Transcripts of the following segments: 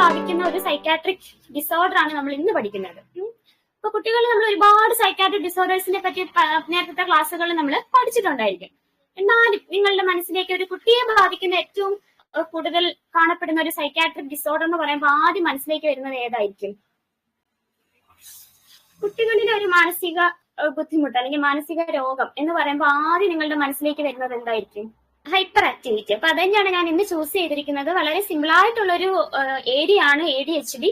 ബാധിക്കുന്ന ഒരു psychiatric disorder ആണ് നമ്മൾ ഇന്ന് പഠിക്കുന്നത്. അപ്പൊ കുട്ടികളിൽ നമ്മൾ ഒരുപാട് സൈക്കാട്രിക് ഡിസോർഡേഴ്സിനെ പറ്റി നേരത്തെ ക്ലാസ്സുകളിൽ നമ്മൾ പഠിച്ചിട്ടുണ്ടായിരിക്കും. എന്നാലും നിങ്ങളുടെ മനസ്സിലേക്ക് ഒരു കുട്ടിയെ ബാധിക്കുന്ന ഏറ്റവും കൂടുതൽ കാണപ്പെടുന്ന ഒരു സൈക്കാട്രിക് ഡിസോർഡർ എന്ന് പറയുമ്പോൾ ആദ്യം മനസ്സിലേക്ക് വരുന്നത് ഏതായിരിക്കും? കുട്ടികളിലെ ഒരു മാനസിക ബുദ്ധിമുട്ട് അല്ലെങ്കിൽ മാനസിക രോഗം എന്ന് പറയുമ്പോൾ ആദ്യം നിങ്ങളുടെ മനസ്സിലേക്ക് വരുന്നത് എന്തായിരിക്കും? Hyper activity. അപ്പൊ അത് തന്നെയാണ് ഞാൻ ഇന്ന് ചൂസ് ചെയ്തിരിക്കുന്നത്. വളരെ സിമ്പിൾ ആയിട്ടുള്ള ഒരു ഏരിയ ആണ് ADHD.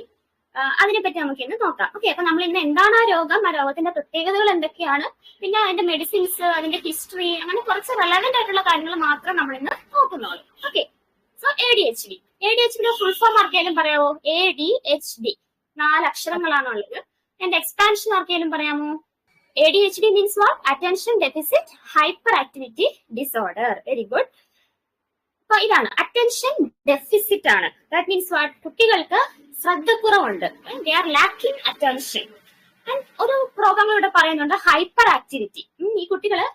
അതിനെപ്പറ്റി നമുക്ക് ഇന്ന് നോക്കാം. ഓക്കെ, അപ്പൊ നമ്മൾ ഇന്ന് എന്താണ് ആ രോഗം, ആ രോഗത്തിന്റെ പ്രത്യേകതകൾ എന്തൊക്കെയാണ്, പിന്നെ അതിന്റെ മെഡിസിൻസ്, അതിന്റെ ഹിസ്റ്ററി, അങ്ങനെ കുറച്ച് റെലവെന്റ് ആയിട്ടുള്ള കാര്യങ്ങൾ മാത്രം നമ്മൾ ഇന്ന് നോക്കുന്നുള്ളൂ. Okay, so ADHD full form ആർക്കെങ്കിലും പറയാമോ? ADHD 4 അക്ഷരങ്ങളാണുള്ളത്. എന്റെ എക്സ്പാൻഷൻ ആർക്കെങ്കിലും പറയാമോ? ADHD means what? Attention Deficit Hyperactivity Disorder. Very good. അപ്പൊ ഇതാണ് അറ്റൻഷൻ ഡെഫിസിറ്റ് ആണ്. That means what? കുട്ടികൾക്ക് ശ്രദ്ധക്കുറവുണ്ട്. They are lacking attention. ഒരു പ്രോഗ്രാം ഇവിടെ പറയുന്നുണ്ട് ഹൈപ്പർ ആക്ടിവിറ്റി. ഈ കുട്ടികള്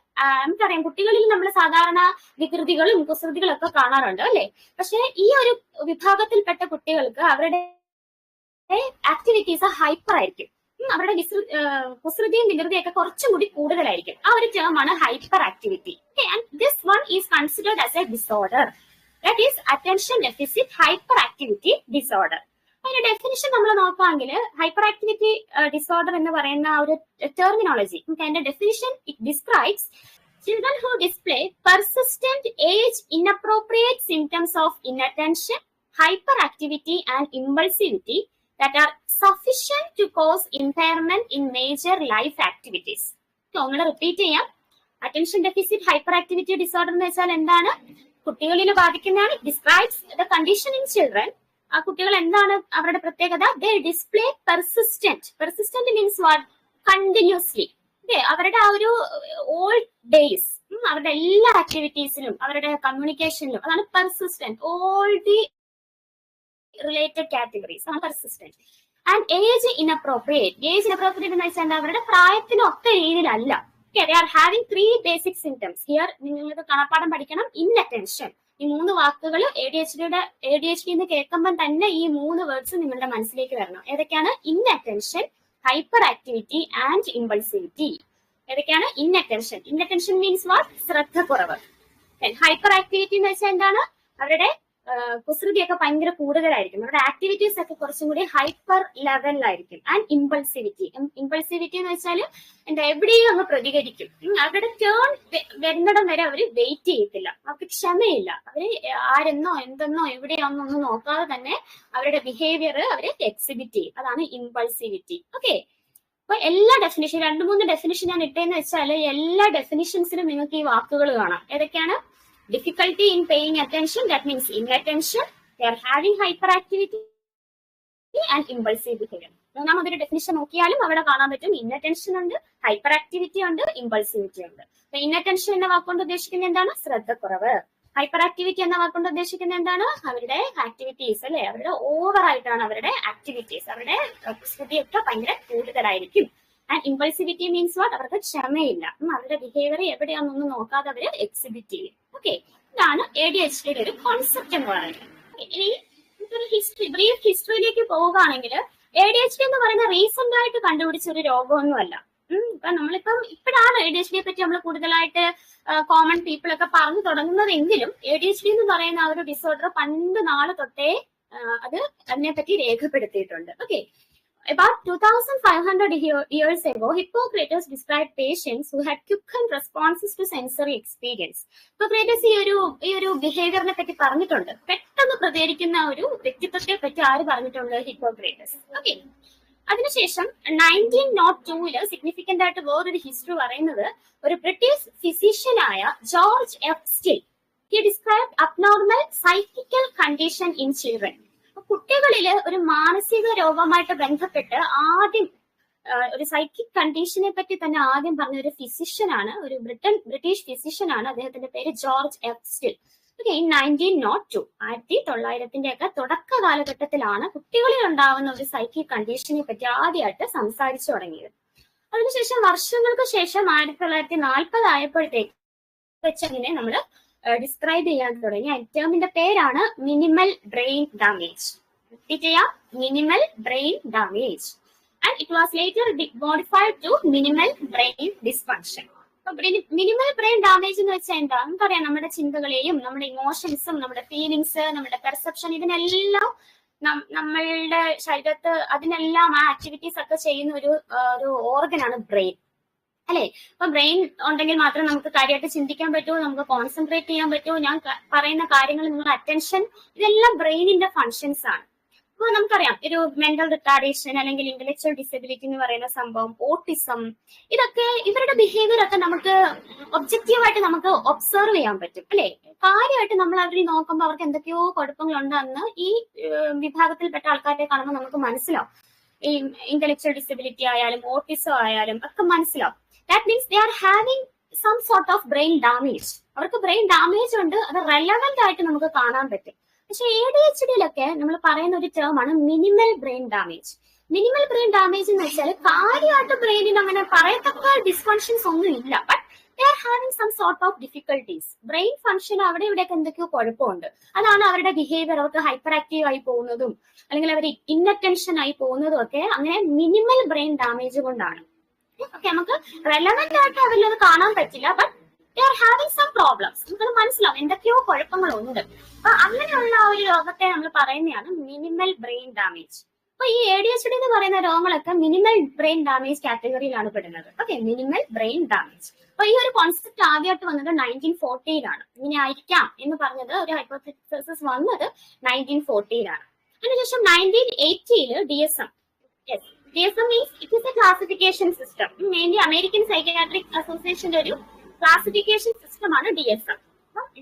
നമുക്കറിയാം, കുട്ടികളിൽ നമ്മൾ സാധാരണ വികൃതികളും കുസൃതികളും ഒക്കെ കാണാറുണ്ട് അല്ലെ? പക്ഷെ ഈ ഒരു വിഭാഗത്തിൽപ്പെട്ട കുട്ടികൾക്ക് അവരുടെ ആക്ടിവിറ്റീസ് ഹൈപ്പർ ആയിരിക്കും. അവരുടെ കുസൃതിയും വികൃതിയും ഒക്കെ കുറച്ചും കൂടി കൂടുതലായിരിക്കും. ആ ഒരു ടേം ആണ് hyper activity. This one is considered as A disorder. That is attention deficit hyperactivity disorder. അതിന്റെ ഡെഫിനിഷൻ നമ്മൾ നോക്കുകയാണെങ്കിൽ ഹൈപ്പർ ആക്ടിവിറ്റി ഡിസോർഡർ എന്ന് പറയുന്ന ഒരു ടെർമിനോളജി, അതിന്റെ definition it describes children who display persistent age inappropriate symptoms of inattention, hyperactivity and impulsivity that are sufficient to cause impairment in major life activities. ഒന്നുകൂടെ repeat ചെയ്യാം. Attention deficit hyperactivity disorder എന്ന് വെച്ചാൽ എന്താണ്? കുട്ടികളിൽ ബാധിക്കുന്നതാണ്. Describes the condition in children. ആ കുട്ടികൾ എന്താണ് അവരുടെ പ്രത്യേകത? They display persistent means what? Continuously. അവരുടെ ആ ഒരു ഓൾ ഡേയ്സ്, അവരുടെ എല്ലാ ആക്ടിവിറ്റീസിലും അവരുടെ കമ്മ്യൂണിക്കേഷനിലും, അതാണ് persistent. All the related categories ആണ് പെർസിസ്റ്റന്റ്. ആൻഡ് ഏജ് ഇൻഅപ്രോപ്രിയേറ്റ് എന്ന് വെച്ചാൽ അവരുടെ പ്രായത്തിനൊത്ത രീതിയിലല്ല. they are having 3 basic symptoms. Here നിങ്ങൾക്ക് കാണാപ്പാഠം പഠിക്കണം. ഇൻഅറ്റൻഷൻ. ഈ 3 വാക്കുകൾ ADHD എന്ന് കേൾക്കുമ്പോൾ തന്നെ ഈ 3 വേർഡ്സ് നിങ്ങളുടെ മനസ്സിലേക്ക് വരണം. ഏതൊക്കെയാണ്? Inattention, hyper activity and impulsivity. ഏതൊക്കെയാണ്? Inattention means what? ശ്രദ്ധക്കുറവ്. ഹൈപ്പർ ആക്ടിവിറ്റി എന്ന് വെച്ചാൽ എന്താണ്? അവരുടെ കുസൃതിയൊക്കെ ഭയങ്കര കൂടുതലായിരിക്കും. അവരുടെ ആക്ടിവിറ്റീസ് ഒക്കെ കുറച്ചും കൂടി ഹൈപ്പർ ലെവലിലായിരിക്കും. ആൻഡ് ഇമ്പൾസിവിറ്റി എന്ന് വെച്ചാൽ എന്താ? എവിടെയും അങ്ങ് പ്രതികരിക്കും. അവരുടെ ടേൺ വരുന്നിടം വരെ അവർ വെയിറ്റ് ചെയ്യത്തില്ല. അവർക്ക് ക്ഷമയില്ല. അവര് ആരെന്നോ എന്തെന്നോ എവിടെയാണെന്നൊന്നും നോക്കാതെ തന്നെ അവരുടെ ബിഹേവിയർ അവര് എക്സിബിറ്റ് ചെയ്യും. അതാണ് ഇമ്പൾസിവിറ്റി. ഓക്കെ, അപ്പൊ എല്ലാ ഡെഫിനിഷൻ 2-3 ഡെഫിനിഷൻ ഞാൻ ഇട്ടേന്ന് വെച്ചാൽ എല്ലാ ഡെഫിനിഷൻസിലും നിങ്ങൾക്ക് ഈ വാക്കുകൾ കാണാം. ഏതൊക്കെയാണ്? Difficulty in paying attention, that means inattention. They are having hyperactivity and impulsive behavior. മൂന്നാമതൊരു ഡെഫിനിഷൻ നോക്കിയാലും അവിടെ കാണാൻ പറ്റും ഇൻഅറ്റൻഷൻ ഉണ്ട്, ഹൈപ്പർ ആക്ടിവിറ്റി ഉണ്ട്, ഇമ്പൾസിവിറ്റി ഉണ്ട്. അപ്പൊ ഇൻഅറ്റൻഷൻ എന്ന വാക്കുകൊണ്ട് ഉദ്ദേശിക്കുന്നത് എന്താണ്? ശ്രദ്ധക്കുറവ്. ഹൈപ്പർ ആക്ടിവിറ്റി എന്ന വാക്കുകൊണ്ട് ഉദ്ദേശിക്കുന്നത് എന്താണ്? അവരുടെ ആക്ടിവിറ്റീസ് അല്ലെ, അവരുടെ ഓവർ ആയിട്ടാണ് അവരുടെ ആക്ടിവിറ്റീസ്, അവരുടെ സ്ഥിതിയൊക്കെ ഭയങ്കര കൂടുതലായിരിക്കും. And impulsivity means what? അവർക്ക് ക്ഷമയില്ല. അവരുടെ ബിഹേവിയർ എവിടെയാണെന്നൊന്നും നോക്കാതെ അവർ എക്സിബിറ്റ് ചെയ്യും. ഓക്കെ, ഇതാണ് ADHDയുടെ ഒരു കോൺസെപ്റ്റ് എന്ന് പറയുന്നത്. ഇനി ബ്രീഫ് ഹിസ്റ്ററിയിലേക്ക് പോവുകയാണെങ്കിൽ ADHD എന്ന് പറയുന്ന റീസെന്റ് ആയിട്ട് കണ്ടുപിടിച്ച ഒരു രോഗമൊന്നുമല്ല. ഇപ്പൊ നമ്മളിപ്പം ഇപ്പോഴാണ് ADHDയെ പറ്റി നമ്മൾ കൂടുതലായിട്ട് കോമൺ പീപ്പിൾ ഒക്കെ പറഞ്ഞു തുടങ്ങുന്നതെങ്കിലും ADHD എന്ന് പറയുന്ന ആ ഒരു ഡിസോർഡർ പണ്ട് നാളെ തൊട്ടേ അതിനെപ്പറ്റി രേഖപ്പെടുത്തിയിട്ടുണ്ട്. Okay, about 2500 years ago, Hippocrates described patients who had quickened responses to sensory experience. Hippocrates ഈ ഒരു ബിഹേവിയറിനെ പറ്റി പറഞ്ഞിട്ടുണ്ട്. പെട്ടെന്ന് പ്രതികരിക്കുന്ന ഒരു വ്യക്തിത്വത്തെ പറ്റി ആര് പറഞ്ഞിട്ടുണ്ട്? ഹിപ്പോക്രേറ്റസ്. ഓക്കെ, അതിനുശേഷം 1902 സിഗ്നിഫിക്കന്റ് ആയിട്ട് വേറൊരു ഹിസ്റ്ററി പറയുന്നത് ഒരു ബ്രിട്ടീഷ് ഫിസിഷ്യനായ George F Still. He described abnormal psychical condition in children. കുട്ടികളില് ഒരു മാനസിക രോഗമായിട്ട് ബന്ധപ്പെട്ട് ആദ്യം ഒരു സൈക്കിക് കണ്ടീഷനെ പറ്റി തന്നെ ആദ്യം പറഞ്ഞ ഒരു ഫിസിഷ്യനാണ്, ഒരു ബ്രിട്ടീഷ് ഫിസിഷ്യനാണ്. അദ്ദേഹത്തിന്റെ പേര് ജോർജ് എഫ് സ്റ്റിൽ. ഓക്കെ, 1902 1900 ഒക്കെ തുടക്ക കാലഘട്ടത്തിലാണ് കുട്ടികളിൽ ഉണ്ടാവുന്ന ഒരു സൈക്കിക് കണ്ടീഷനെ പറ്റി ആദ്യമായിട്ട് സംസാരിച്ചു തുടങ്ങിയത്. അതിനുശേഷം വർഷങ്ങൾക്ക് ശേഷം 1940 ആയപ്പോഴത്തേക്ക് വെച്ചതിനെ നമ്മൾ ഡിസ്ക്രൈബ് ചെയ്യാൻ തുടങ്ങി. ടേമിന്റെ പേരാണ് minimal brain damage. minimal brain damage. And it was later modified to minimal brain dysfunction. Minimal brain damage എന്ന് വെച്ചാൽ എന്താ നമുക്കറിയാം, നമ്മുടെ ചിന്തകളെയും നമ്മുടെ ഇമോഷൻസും നമ്മുടെ ഫീലിങ്സ് നമ്മുടെ പെർസെപ്ഷൻ ഇതിനെല്ലാം നമ്മളുടെ ശരീരത്ത് അതിനെല്ലാം ആ ആക്ടിവിറ്റീസ് ഒക്കെ ചെയ്യുന്ന ഒരു ഓർഗനാണ് ബ്രെയിൻ അല്ലെ. അപ്പൊ ബ്രെയിൻ ഉണ്ടെങ്കിൽ മാത്രം നമുക്ക് കാര്യമായിട്ട് ചിന്തിക്കാൻ പറ്റൂ, നമുക്ക് കോൺസെൻട്രേറ്റ് ചെയ്യാൻ പറ്റൂ, ഞാൻ പറയുന്ന കാര്യങ്ങൾ നിങ്ങളുടെ അറ്റൻഷൻ, ഇതെല്ലാം ബ്രെയിനിന്റെ ഫങ്ഷൻസ് ആണ്. അപ്പൊ നമുക്കറിയാം ഒരു മെന്റൽ റിട്ടാർഡേഷൻ അല്ലെങ്കിൽ ഇന്റലക്ച്വൽ ഡിസബിലിറ്റി എന്ന് പറയുന്ന സംഭവം, ഓട്ടിസം, ഇതൊക്കെ ഇവരുടെ ബിഹേവിയർ ഒക്കെ നമുക്ക് ഒബ്ജക്റ്റീവായിട്ട് നമുക്ക് ഒബ്സർവ് ചെയ്യാൻ പറ്റും അല്ലെ. കാര്യമായിട്ട് നമ്മൾ അവരെ നോക്കുമ്പോൾ അവർക്ക് എന്തൊക്കെയോ കുഴപ്പങ്ങളുണ്ടെന്ന് ഈ വിഭാഗത്തിൽപ്പെട്ട ആൾക്കാരെ കാണുമ്പോൾ നമുക്ക് മനസ്സിലാവും. ഈ ഇന്റലക്ച്വൽ ഡിസബിലിറ്റി ആയാലും ഓട്ടിസം ആയാലും ഒക്കെ മനസ്സിലാവും. That means they are having some sort of brain damage. അവർക്ക് ബ്രെയിൻ ഡാമേജ് ഉണ്ട്, അത് റെലവെന്റ് ആയിട്ട് നമുക്ക് കാണാൻ പറ്റും. പക്ഷെ ADHDയിലൊക്കെ നമ്മൾ പറയുന്ന ഒരു ടേം ആണ് minimal brain damage. Minimal brain damage എന്ന് വെച്ചാൽ കാര്യമായിട്ട് ബ്രെയിനിന് അങ്ങനെ പറയത്തക്ക ഡിസ്ഫങ്ഷൻസ് ഒന്നും ഇല്ല, but they are having some sort of difficulties. Brain function അവിടെ ഇവിടെയൊക്കെ എന്തൊക്കെയോ കുഴപ്പമുണ്ട്. അതാണ് അവരുടെ ബിഹേവിയർ, അവർക്ക് ഹൈപ്പർ ആക്റ്റീവ് ആയി പോകുന്നതും അല്ലെങ്കിൽ അവർ ഇന്നറ്റൻഷൻ ആയി പോകുന്നതും ഒക്കെ അങ്ങനെ മിനിമൽ ബ്രെയിൻ ഡാമേജ് കൊണ്ടാണ്. ഓക്കെ, നമുക്ക് റെലവെന്റ് ആയിട്ട് അവരിൽ അത് കാണാൻ പറ്റില്ല, but they are having some problems. നമുക്കത് മനസ്സിലാവും, എന്തൊക്കെയോ കുഴപ്പങ്ങളുണ്ട്. അപ്പൊ അങ്ങനെയുള്ള ആ ഒരു രോഗത്തെ നമ്മൾ പറയുന്നതാണ് മിനിമൽ ബ്രെയിൻ ഡാമേജ്. അപ്പൊ ഈ ADHD എന്ന് പറയുന്ന രോഗങ്ങളൊക്കെ മിനിമൽ ബ്രെയിൻ ഡാമേജ് കാറ്റഗറിയിലാണ് പെടുന്നത്. Okay, minimal brain damage. അപ്പൊ ഈ ഒരു കോൺസെപ്റ്റ് ആദ്യമായിട്ട് വന്നത് 1940-ലാണ്. ഇങ്ങനെ ആയിരിക്കാം എന്ന് പറഞ്ഞത് ഒരു ഹൈപ്പോതെസിസ് വന്നത് 1940-ലാണ്. അതിനുശേഷം 1980-ല് DSM. DSM means it is a classification system. Mainly American psychiatric അസോസിയേഷന്റെ ഒരു ക്ലാസിഫിക്കേഷൻ സിസ്റ്റം ആണ് DSM.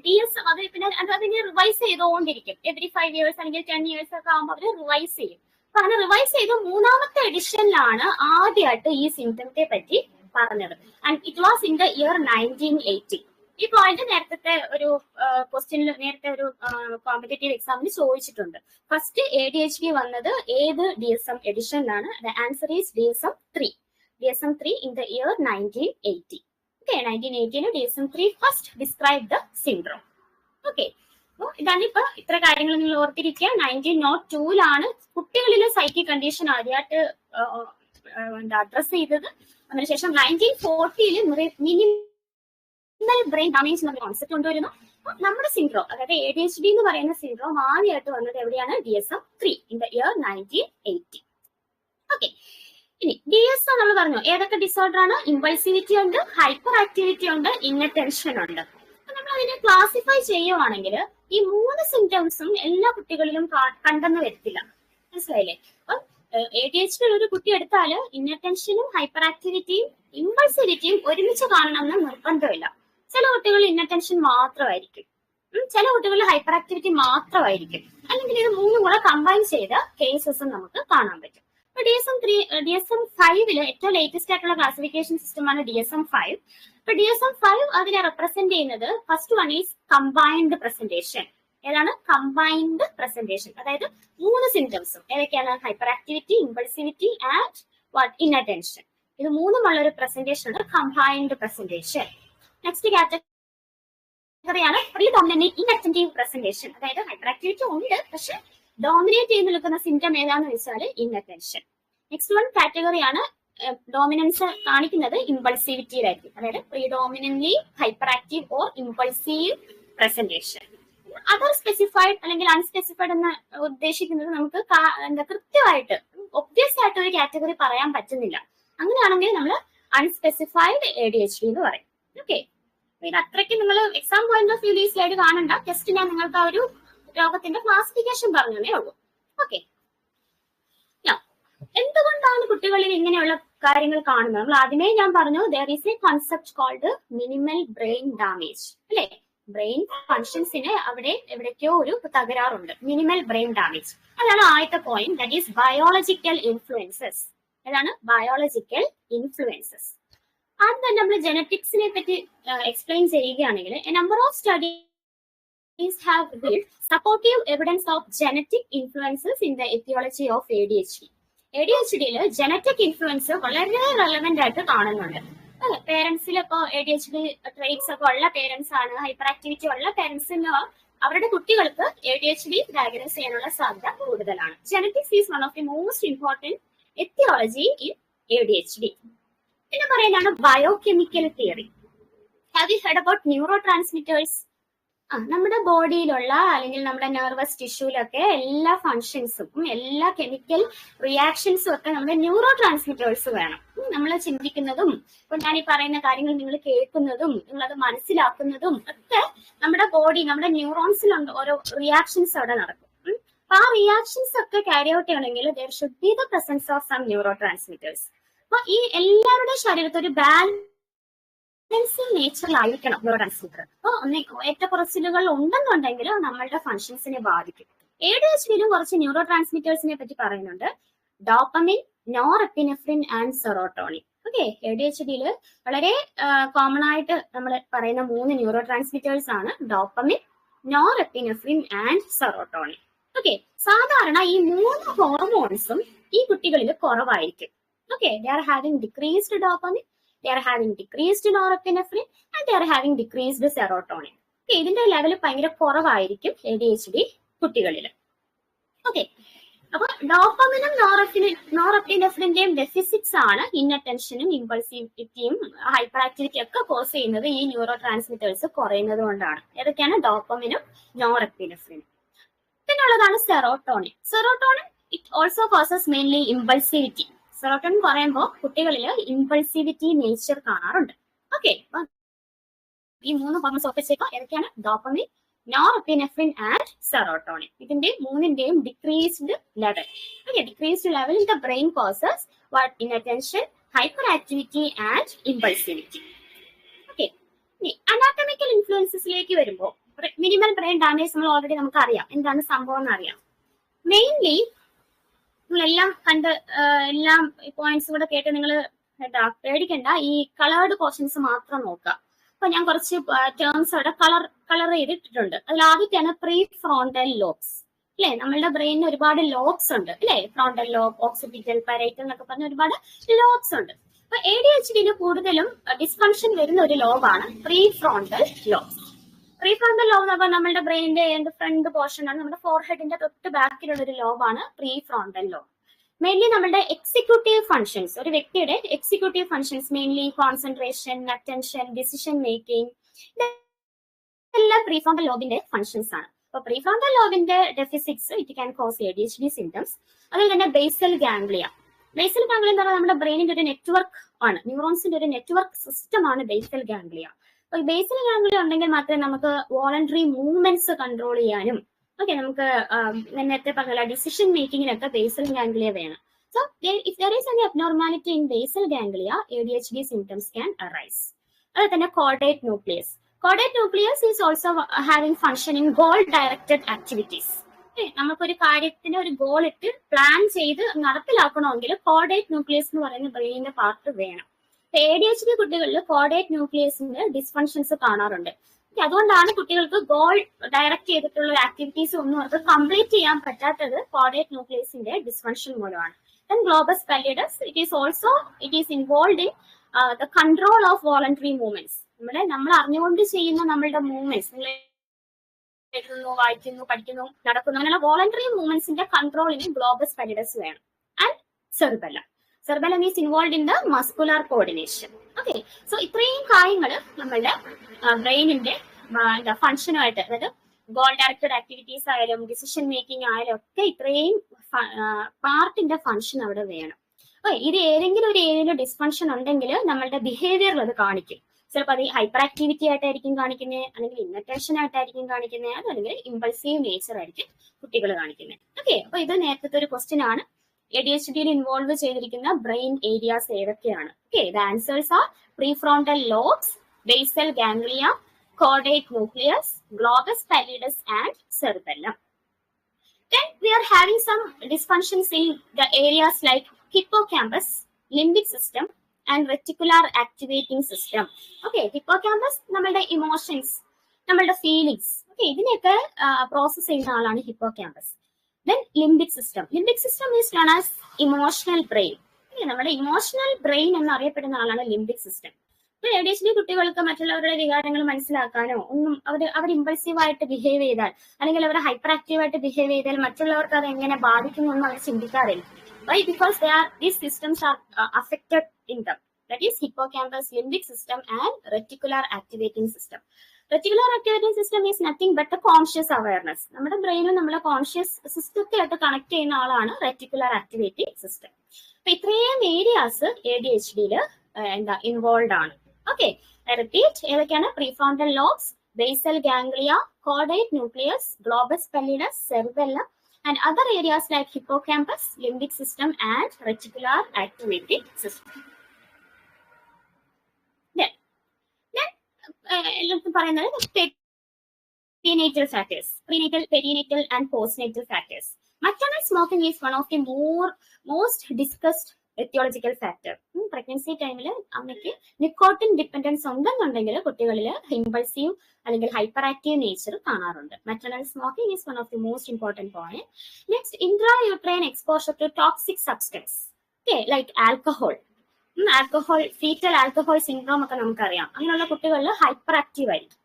DSM അത് പിന്നെ അതിനെ റിവൈസ് ചെയ്തുകൊണ്ടിരിക്കും. എവറി 5 years അല്ലെങ്കിൽ 10 years ഒക്കെ ആകുമ്പോൾ അവർ റിവൈസ് ചെയ്യും. അപ്പൊ അങ്ങനെ റിവൈസ് ചെയ്ത് 3ാമത്തെ എഡിഷനിലാണ് ആദ്യമായിട്ട് ഈ സിംറ്റത്തെ പറ്റി പറഞ്ഞത്. And it was in the year 1980. ഈ പോയിന്റ് നേരത്തെ ഒരു ക്വസ്റ്റ്യനിൽ നേരത്തെ ഒരു കോമ്പറ്റേറ്റീവ് എക്സാമിന് ചോദിച്ചിട്ടുണ്ട്. ഫസ്റ്റ് ADHD വന്നത് ഏത് DSM എഡിഷനിലാണ്? The answer is DSM-3 in the year 1980. Okay, 1980-ല് DSM-3 first describe the syndrome. Okay, അപ്പോൾ ഇതാണ് ഇപ്പൊ ഇത്ര കാര്യങ്ങൾ നിങ്ങൾ ഓർത്തിരിക്കുക. 1902-ലാണ് കുട്ടികളിലെ സൈക്കിക് കണ്ടീഷൻ ആദ്യമായിട്ട് അഡ്രസ് ചെയ്തത്. അതിനുശേഷം 1940-ല് മിനിമൽ ബ്രെയിൻ ഡാമേജ് എന്ന കോൺസെപ്റ്റ് കൊണ്ടുവരുന്നു. നമ്മുടെ സിൻഡ്രോം, അതായത് ADHD എന്ന് പറയുന്ന സിൻഡ്രോം ആദ്യമായിട്ട് വന്നത് എവിടെയാണ്? DSM-3 in the year 1980. Okay, ഇനി DSM നമ്മൾ പറഞ്ഞു ഏതൊക്കെ ഡിസോർഡർ ആണ്? ഇമ്പൾസിവിറ്റി ഉണ്ട്, ഹൈപ്പർ ആക്ടിവിറ്റി ഉണ്ട്, ഇന്നറ്റൻഷൻ ഉണ്ട്. നമ്മൾ അതിനെ ക്ലാസിഫൈ ചെയ്യുവാണെങ്കിൽ ഈ 3 സിംറ്റംസും എല്ലാ കുട്ടികളിലും കണ്ടെന്ന് വരത്തില്ല. മനസ്സിലായില്ലേ? അപ്പൊ ADHD ഒരു കുട്ടി എടുത്താല് ഇന്നറ്റൻഷനും ഹൈപ്പർ ആക്ടിവിറ്റിയും ഇമ്പൾസിവിറ്റിയും ഒരുമിച്ച് കാണണമെന്ന് നിർബന്ധമില്ല. ചില കുട്ടികൾ ഇന്നറ്റൻഷൻ മാത്രമായിരിക്കും, ചില കുട്ടികളിൽ ഹൈപ്പർ ആക്ടിവിറ്റി മാത്രമായിരിക്കും, അല്ലെങ്കിൽ ഇത് 3 കൂടെ കമ്പൈൻ ചെയ്ത കേസസും നമുക്ക് കാണാൻ പറ്റും. DSM-5-ല് ഏറ്റവും ലേറ്റസ്റ്റ് ആയിട്ടുള്ള ക്ലാസിഫിക്കേഷൻ സിസ്റ്റമാണ് DSM-5. അപ്പൊ DSM-5 അതിനെ റെപ്രസെന്റ് ചെയ്യുന്നത് first one is combined presentation. ഏതാണ്? Combined presentation. അതായത് 3 സിംറ്റംസും ഏതൊക്കെയാണ്? Hyperactivity, impulsivity and inattention. ഇത് 3ഉമുള്ള ഒരു പ്രസന്റേഷൻ ആണ് കമ്പൈൻഡ് പ്രസന്റേഷൻ. നെക്സ്റ്റ് കാറ്റഗറിയാണ് പ്രീഡോമിനന്റ് ഇൻഅറ്റന്റീവ് പ്രസന്റേഷൻ. അതായത് ഹൈപ്പർ ആക്ടിവിറ്റി ഉണ്ട്, പക്ഷെ ഡോമിനേറ്റ് ചെയ്ത് നിൽക്കുന്ന സിംറ്റം ഏതാണെന്ന് വെച്ചാൽ ഇന്നറ്റൻഷൻ. നെക്സ്റ്റ് വൺ കാറ്റഗറിയാണ് ഡോമിനൻസ് കാണിക്കുന്നത് ഇമ്പൾസിവിറ്റിയിലായിരിക്കും. അതായത് predominantly hyperactive or impulsive presentation. Other specified അല്ലെങ്കിൽ അൺസ്പെസിഫൈഡ് എന്ന് ഉദ്ദേശിക്കുന്നത് നമുക്ക് കൃത്യമായിട്ട് ഒബ്വിയസ് ആയിട്ട് ഒരു കാറ്റഗറി പറയാൻ പറ്റുന്നില്ല. അങ്ങനെയാണെങ്കിൽ നമ്മൾ അൺസ്പെസിഫൈഡ് ADHD എന്ന് പറയും. ഓക്കെ, ഇത് അത്രയ്ക്ക് നിങ്ങൾ എക്സാം പോയിന്റ് ഓഫ് വ്യൂ ഈ സ്ലൈഡ് കാണണ്ട. ജസ്റ്റ് ഞാൻ നിങ്ങൾക്ക് ആ ഒരു രോഗത്തിന്റെ ക്ലാസിഫിക്കേഷൻ പറഞ്ഞതേ ഉള്ളൂ. ഓക്കെ, എന്തുകൊണ്ടാണ് കുട്ടികളിൽ ഇങ്ങനെയുള്ള കാര്യങ്ങൾ കാണുന്നത്? നമ്മൾ ആദ്യമേ ഞാൻ പറഞ്ഞു there is a concept called minimal brain damage. അല്ലെ, ബ്രെയിൻ ഫങ്ഷൻസിന് അവിടെ എവിടേക്കോ ഒരു തകരാറുണ്ട്. മിനിമൽ ബ്രെയിൻ ഡാമേജ്, അതാണ് ആദ്യത്തെ point. That is biological influences. ഏതാണ്? Biological influences. ആദ്യം തന്നെ നമ്മൾ ജെനറ്റിക്സിനെ പറ്റി എക്സ്പ്ലെയിൻ ചെയ്യുകയാണെങ്കിൽ a number of studies have revealed supportive evidence of genetic influences in the etiology of ADHD. ADHD-ല് ജനറ്റിക് ഇൻഫ്ലുവൻസ് വളരെ റെലവെന്റ് ആയിട്ട് കാണുന്നുണ്ട്. പേരൻസിൽ ഇപ്പോൾ ADHD ട്രേറ്റ്സ് ഒക്കെ ഉള്ള പേരൻസ് ആണ്, ഹൈപ്പർ ആക്ടിവിറ്റി ഉള്ള പേരൻസിന് അവരുടെ കുട്ടികൾക്ക് ADHD ഡയഗ്നോസ് ചെയ്യാനുള്ള സാധ്യത കൂടുതലാണ്. Genetics is one of the most important etiology in ADHD. പിന്നെ പറയുന്നതാണ് biochemical theory. Have you heard about neurotransmitters? നമ്മുടെ ബോഡിയിലുള്ള അല്ലെങ്കിൽ നമ്മുടെ നെർവസ് ടിഷ്യൂലൊക്കെ എല്ലാ ഫങ്ഷൻസും എല്ലാ കെമിക്കൽ റിയാക്ഷൻസും ഒക്കെ നമ്മുടെ ന്യൂറോ ട്രാൻസ്മിറ്റേഴ്സ് വേണം. നമ്മൾ ചിന്തിക്കുന്നതും ഇപ്പൊ ഞാൻ ഈ പറയുന്ന കാര്യങ്ങൾ നിങ്ങൾ കേൾക്കുന്നതും നിങ്ങളത് മനസ്സിലാക്കുന്നതും ഒക്കെ നമ്മുടെ ബോഡി നമ്മുടെ ന്യൂറോൺസിലുണ്ട് ഓരോ റിയാക്ഷൻസ് അവിടെ നടക്കും. അപ്പൊ ആ റിയാക്ഷൻസ് ഒക്കെ ക്യാരി ഔട്ട് ചെയ്യണമെങ്കിൽ there should be the presence of some neurotransmitters. അപ്പൊ ഈ എല്ലാവരുടെ ശരീരത്തിൽ ഒരു നേച്ചറിലായിരിക്കണം ന്യൂറോ ട്രാൻസ്മിറ്റർ. അപ്പൊ ഏറ്റക്കുറച്ചിലുകൾ ഉണ്ടെന്നുണ്ടെങ്കിൽ നമ്മളുടെ ഫങ്ഷൻസിനെ ബാധിക്കും. ADHDയിലും കുറച്ച് ന്യൂറോ ട്രാൻസ്മിറ്റേഴ്സിനെ പറ്റി പറയുന്നുണ്ട്. Dopamine, norepinephrine and serotonin. Okay, ADHDയിൽ വളരെ കോമൺ ആയിട്ട് നമ്മൾ പറയുന്ന 3 ന്യൂറോ ട്രാൻസ്മിറ്റേഴ്സ് ആണ് dopamine, norepinephrine and serotonin. Okay, സാധാരണ ഈ 3 ഹോർമോൺസും ഈ കുട്ടികളിൽ കുറവായിരിക്കും. Okay, they are having decreased dopamine, they are having decreased norepinephrine and they are having decreased serotonin. Okay, ഇതിന്റെ ലെവൽ ഭയങ്കര കുറവായിരിക്കും ADHD കുട്ടികളിൽ. ഓക്കെ, അപ്പൊ ഡോപ്പമിനും നോറെപ്പിനെഫ്രിന്റെയും ഡെഫിസിറ്റ്സ് ആണ് ഇൻഅറ്റൻഷനും ഇമ്പൾസിവിറ്റിയും ഹൈപ്പർ ആക്ടിവിറ്റി ഒക്കെ കോസ് ചെയ്യുന്നത്. ഈ ന്യൂറോ ട്രാൻസ്മിറ്റേഴ്സ് കുറയുന്നത് കൊണ്ടാണ്. ഏതൊക്കെയാണ്? ഡോപ്പമിനും നോറെപ്പിനെഫ്രിനും. പിന്നെ ഉള്ളതാണ് serotonin. Serotonin it also causes mainly impulsivity. Serotonin പറയുമ്പോൾ കുട്ടികളിൽ ഇമ്പൾസിവിറ്റി നേച്ചർ കാണാറുണ്ട്. ഓക്കെ, ഈ 3 ഹോർമോൺസ് ഒക്കെ ചെയ്യുമ്പോൾ ഏതൊക്കെയാണ്? Dopamine, norepinephrine and serotonin. ഇതിന്റെ 3ന്റെയും decreased level. Okay, decreased level in the brain causes what? Inattention, hyper activity and impulsivity. Okay, ഇനി അനാറ്റമിക്കൽ ഇൻഫ്ലുവൻസസിലേക്ക് വരുമ്പോൾ മിനിമൽ ബ്രെയിൻ ഡാമേജ് നമ്മൾ ഓൾറെഡി നമുക്ക് അറിയാം എന്താണ് സംഭവം എന്ന് അറിയാം. മെയിൻലി നിങ്ങളെല്ലാം കണ്ട് എല്ലാം പോയിന്റ്സ് കൂടെ കേട്ട് നിങ്ങൾ പേടിക്കണ്ട. ഈ കളേർഡ് പോർഷൻസ് മാത്രം നോക്കുക. അപ്പൊ ഞാൻ കുറച്ച് ടേംസ് അവിടെ കളർ ചെയ്തിട്ടുണ്ട്. അതിൽ ആദ്യത്തെയാണ് പ്രീ ഫ്രോണ്ടൽ ലോബ്സ്. അല്ലെ, നമ്മളുടെ ബ്രെയിനിന് ഒരുപാട് ലോബ്സ് ഉണ്ട് അല്ലെ. ഫ്രോണ്ടൽ ലോബ്, ഓക്സിപിറ്റൽ, പരൈറ്റൽ എന്നൊക്കെ പറഞ്ഞ ഒരുപാട് ലോബ്സ് ഉണ്ട്. അപ്പൊ ADHDയിൽ കൂടുതലും ഡിസ്ഫങ്ഷൻ വരുന്ന ഒരു ലോബാണ് pre frontal lobes. Pre frontal lobe എന്ന് പറഞ്ഞാൽ നമ്മുടെ ബ്രെയിനിന്റെ ഫ്രണ്ട് പോർഷൻ ആണ്. നമ്മുടെ ഫോർഹെഡിന്റെ തൊട്ട് ബാക്കിലുള്ള ഒരു ലോബാണ് പ്രീ ഫ്രോണ്ടൽ ലോബ്. മെയിൻലി നമ്മുടെ എക്സിക്യൂട്ടീവ് ഫങ്ഷൻസ്, ഒരു വ്യക്തിയുടെ executive functions, mainly concentration, attention, decision making, ഇതെല്ലാം പ്രീ ഫ്രോണ്ടൽ ലോബിന്റെ ഫങ്ഷൻസ് ആണ്. അപ്പൊ പ്രീ ഫ്രോണ്ടൽ ലോബിന്റെ deficits it can cause ADHD symptoms. അതിൽ തന്നെ ബേസൽ ഗാംഗ്ലിയ. ബേസൽ ഗാംഗ്ലിയ എന്ന് പറഞ്ഞാൽ നമ്മുടെ ബ്രെയിനിന്റെ ഒരു നെറ്റ്വർക്ക് ആണ്, ന്യൂറോൺസിന്റെ ഒരു നെറ്റ്വർക്ക് സിസ്റ്റം ആണ് ബേസൽ ഗാംഗ്ലിയ. അപ്പൊ ബേസൽ ഗാംഗ്ലിയ ഉണ്ടെങ്കിൽ മാത്രമേ നമുക്ക് വോളണ്ടറി മൂവ്മെന്റ്സ് കൺട്രോൾ ചെയ്യാനും ഓക്കെ നമുക്ക് നേരത്തെ പറഞ്ഞ ഡിസിഷൻ മേക്കിങ്ങിനൊക്കെ ബേസൽ ഗാംഗ്ലിയ വേണം. So if there is any abnormality in basal ganglia, ADHD symptoms can arise. അതുപോലെ തന്നെ caudate nucleus. Caudate nucleus is also having function in goal directed activities. നമുക്കൊരു കാര്യത്തിന് ഒരു ഗോൾ ഇട്ട് പ്ലാൻ ചെയ്ത് നടപ്പിലാക്കണമെങ്കിൽ കോർഡേറ്റ് ന്യൂക്ലിയസ് എന്ന് പറയുന്ന ബ്രെയിനിന്റെ പാർട്ട് വേണം. ADHD കുട്ടികളിൽ കോർഡേറ്റ് ന്യൂക്ലിയസിന്റെ ഡിസ്ഫങ്ഷൻസ് കാണാറുണ്ട്. അതുകൊണ്ടാണ് കുട്ടികൾക്ക് ഗോൾ ഡയറക്റ്റ് ചെയ്തിട്ടുള്ള ആക്ടിവിറ്റീസ് ഒന്നും അവർക്ക് കംപ്ലീറ്റ് ചെയ്യാൻ പറ്റാത്തത് കോർഡേറ്റ് ന്യൂക്ലിയസിന്റെ ഡിസ്ഫങ്ഷൻ മൂലമാണ്. Then globus pallidus, it is involved in the control of voluntary movements. നമ്മൾ അറിഞ്ഞുകൊണ്ട് ചെയ്യുന്ന നമ്മളുടെ മൂവ്മെന്റ്സ്, എഴുതുന്നു, വായിക്കുന്നു, പഠിക്കുന്നു, നടക്കുന്നു, അങ്ങനെയുള്ള വോളണ്ടറി മൂവ്മെന്റ്സിന്റെ കൺട്രോളിന് ഗ്ലോബസ് പാലിഡസ് വേണം. And cerebellum. Cerebellum is involve in the muscular coordination. Okay, so ഇത്രയും കാര്യങ്ങൾ നമ്മളുടെ ബ്രെയിനിന്റെ ഫങ്ഷനുമായിട്ട്, അതായത് ഗോൾ ഡയറക്റ്റഡ് ആക്ടിവിറ്റീസ് ആയാലും ഡിസിഷൻ മേക്കിംഗ് ആയാലും ഒക്കെ ഇത്രയും പാർട്ടിന്റെ ഫങ്ഷൻ അവിടെ വേണം. ഇത് ഏതെങ്കിലും ഒരു ഏരിയയിൽ ഡിസ്ഫങ്ഷൻ ഉണ്ടെങ്കിൽ നമ്മളുടെ ബിഹേവിയറിൽ അത് കാണിക്കും. ചിലപ്പോൾ അത് ഹൈപ്പർ ആക്ടിവിറ്റി ആയിട്ടായിരിക്കും കാണിക്കുന്നത്, അല്ലെങ്കിൽ ഇന്നറ്റൻഷൻ ആയിട്ടായിരിക്കും കാണിക്കുന്നത്, അതല്ലെങ്കിൽ ഇമ്പൾസീവ് നേച്ചർ ആയിരിക്കും കുട്ടികൾ കാണിക്കുന്നത്. ഓക്കെ, അപ്പൊ ഇത് നേരത്തെ ഒരു ക്വസ്റ്റ്യൻ ആണ്. ADHDയിൽ ഇൻവോൾവ് ചെയ്തിരിക്കുന്ന ബ്രെയിൻ ഏരിയാസ് ഏതൊക്കെയാണ്? Okay, the answers are prefrontal lobes, basal ganglia, caudate nucleus, globus pallidus and cerebellum. Then we are having some dysfunctions in the areas like hippocampus, limbic system and reticular activating system. Okay, hippocampus നമ്മളുടെ emotions, നമ്മളുടെ feelings, okay, ഇതിനെയൊക്കെ process ചെയ്യുന്ന ആളാണ് ഹിപ്പോക്യാമ്പസ്. Then limbic system. Limbic system is known as emotional brain. നമ്മുടെ emotional brain എന്നറിയപ്പെടുന്ന ആളാണ് limbic system. ADHD കുട്ടികൾക്ക് മറ്റുള്ളവരുടെ വികാരങ്ങൾ മനസ്സിലാക്കാനോ ഒന്നും അവർ ഇമ്പൾസീവ് ആയിട്ട് ബിഹേവ് ചെയ്താൽ അല്ലെങ്കിൽ അവർ ഹൈപ്പർ ആക്റ്റീവ് ആയിട്ട് ബിഹേവ് ചെയ്താൽ മറ്റുള്ളവർക്ക് അത് എങ്ങനെ ബാധിക്കുമെന്ന് അവർ ചിന്തിക്കാറില്ല. Why? Because these systems are affected in them. That is hippocampus, limbic system and reticular activating system. Reticular activating system is nothing but the conscious awareness. നമ്മുടെ ബ്രെയിനും നമ്മളെ കോൺഷ്യസ് സിസ്റ്റത്തെ ആയിട്ട് കണക്ട് ചെയ്യുന്ന ആളാണ് റെറ്റിക്കുലർ ആക്ടിവേറ്റിംഗ് സിസ്റ്റം. അപ്പൊ ഇത്രയും areas ADHD എന്താ involve ആണ്. Okay, repeat. ഏതൊക്കെയാണ്? Prefrontal lobes, basal ganglia, caudate nucleus, globus pallidus, cerebellum, and other areas like hippocampus, limbic system, and reticular activating system. Then perinatal factors, prenatal, perinatal, and postnatal factors. Maternal smoking is one of the most discussed etiological factor. Pregnancy ടൈമിൽ അമ്മയ്ക്ക് nicotine dependence ഉണ്ടെന്നുണ്ടെങ്കിൽ കുട്ടികളിൽ impulsive അല്ലെങ്കിൽ hyper active nature കാണാറുണ്ട്. Maternal smoking is one of the most important point. Next, intrauterine exposure to toxic substance, like alcohol. Fetal alcohol syndrome ഒക്കെ നമുക്കറിയാം. അങ്ങനെയുള്ള കുട്ടികളിൽ ഹൈപ്പർ ആക്റ്റീവ് ആയിരിക്കും.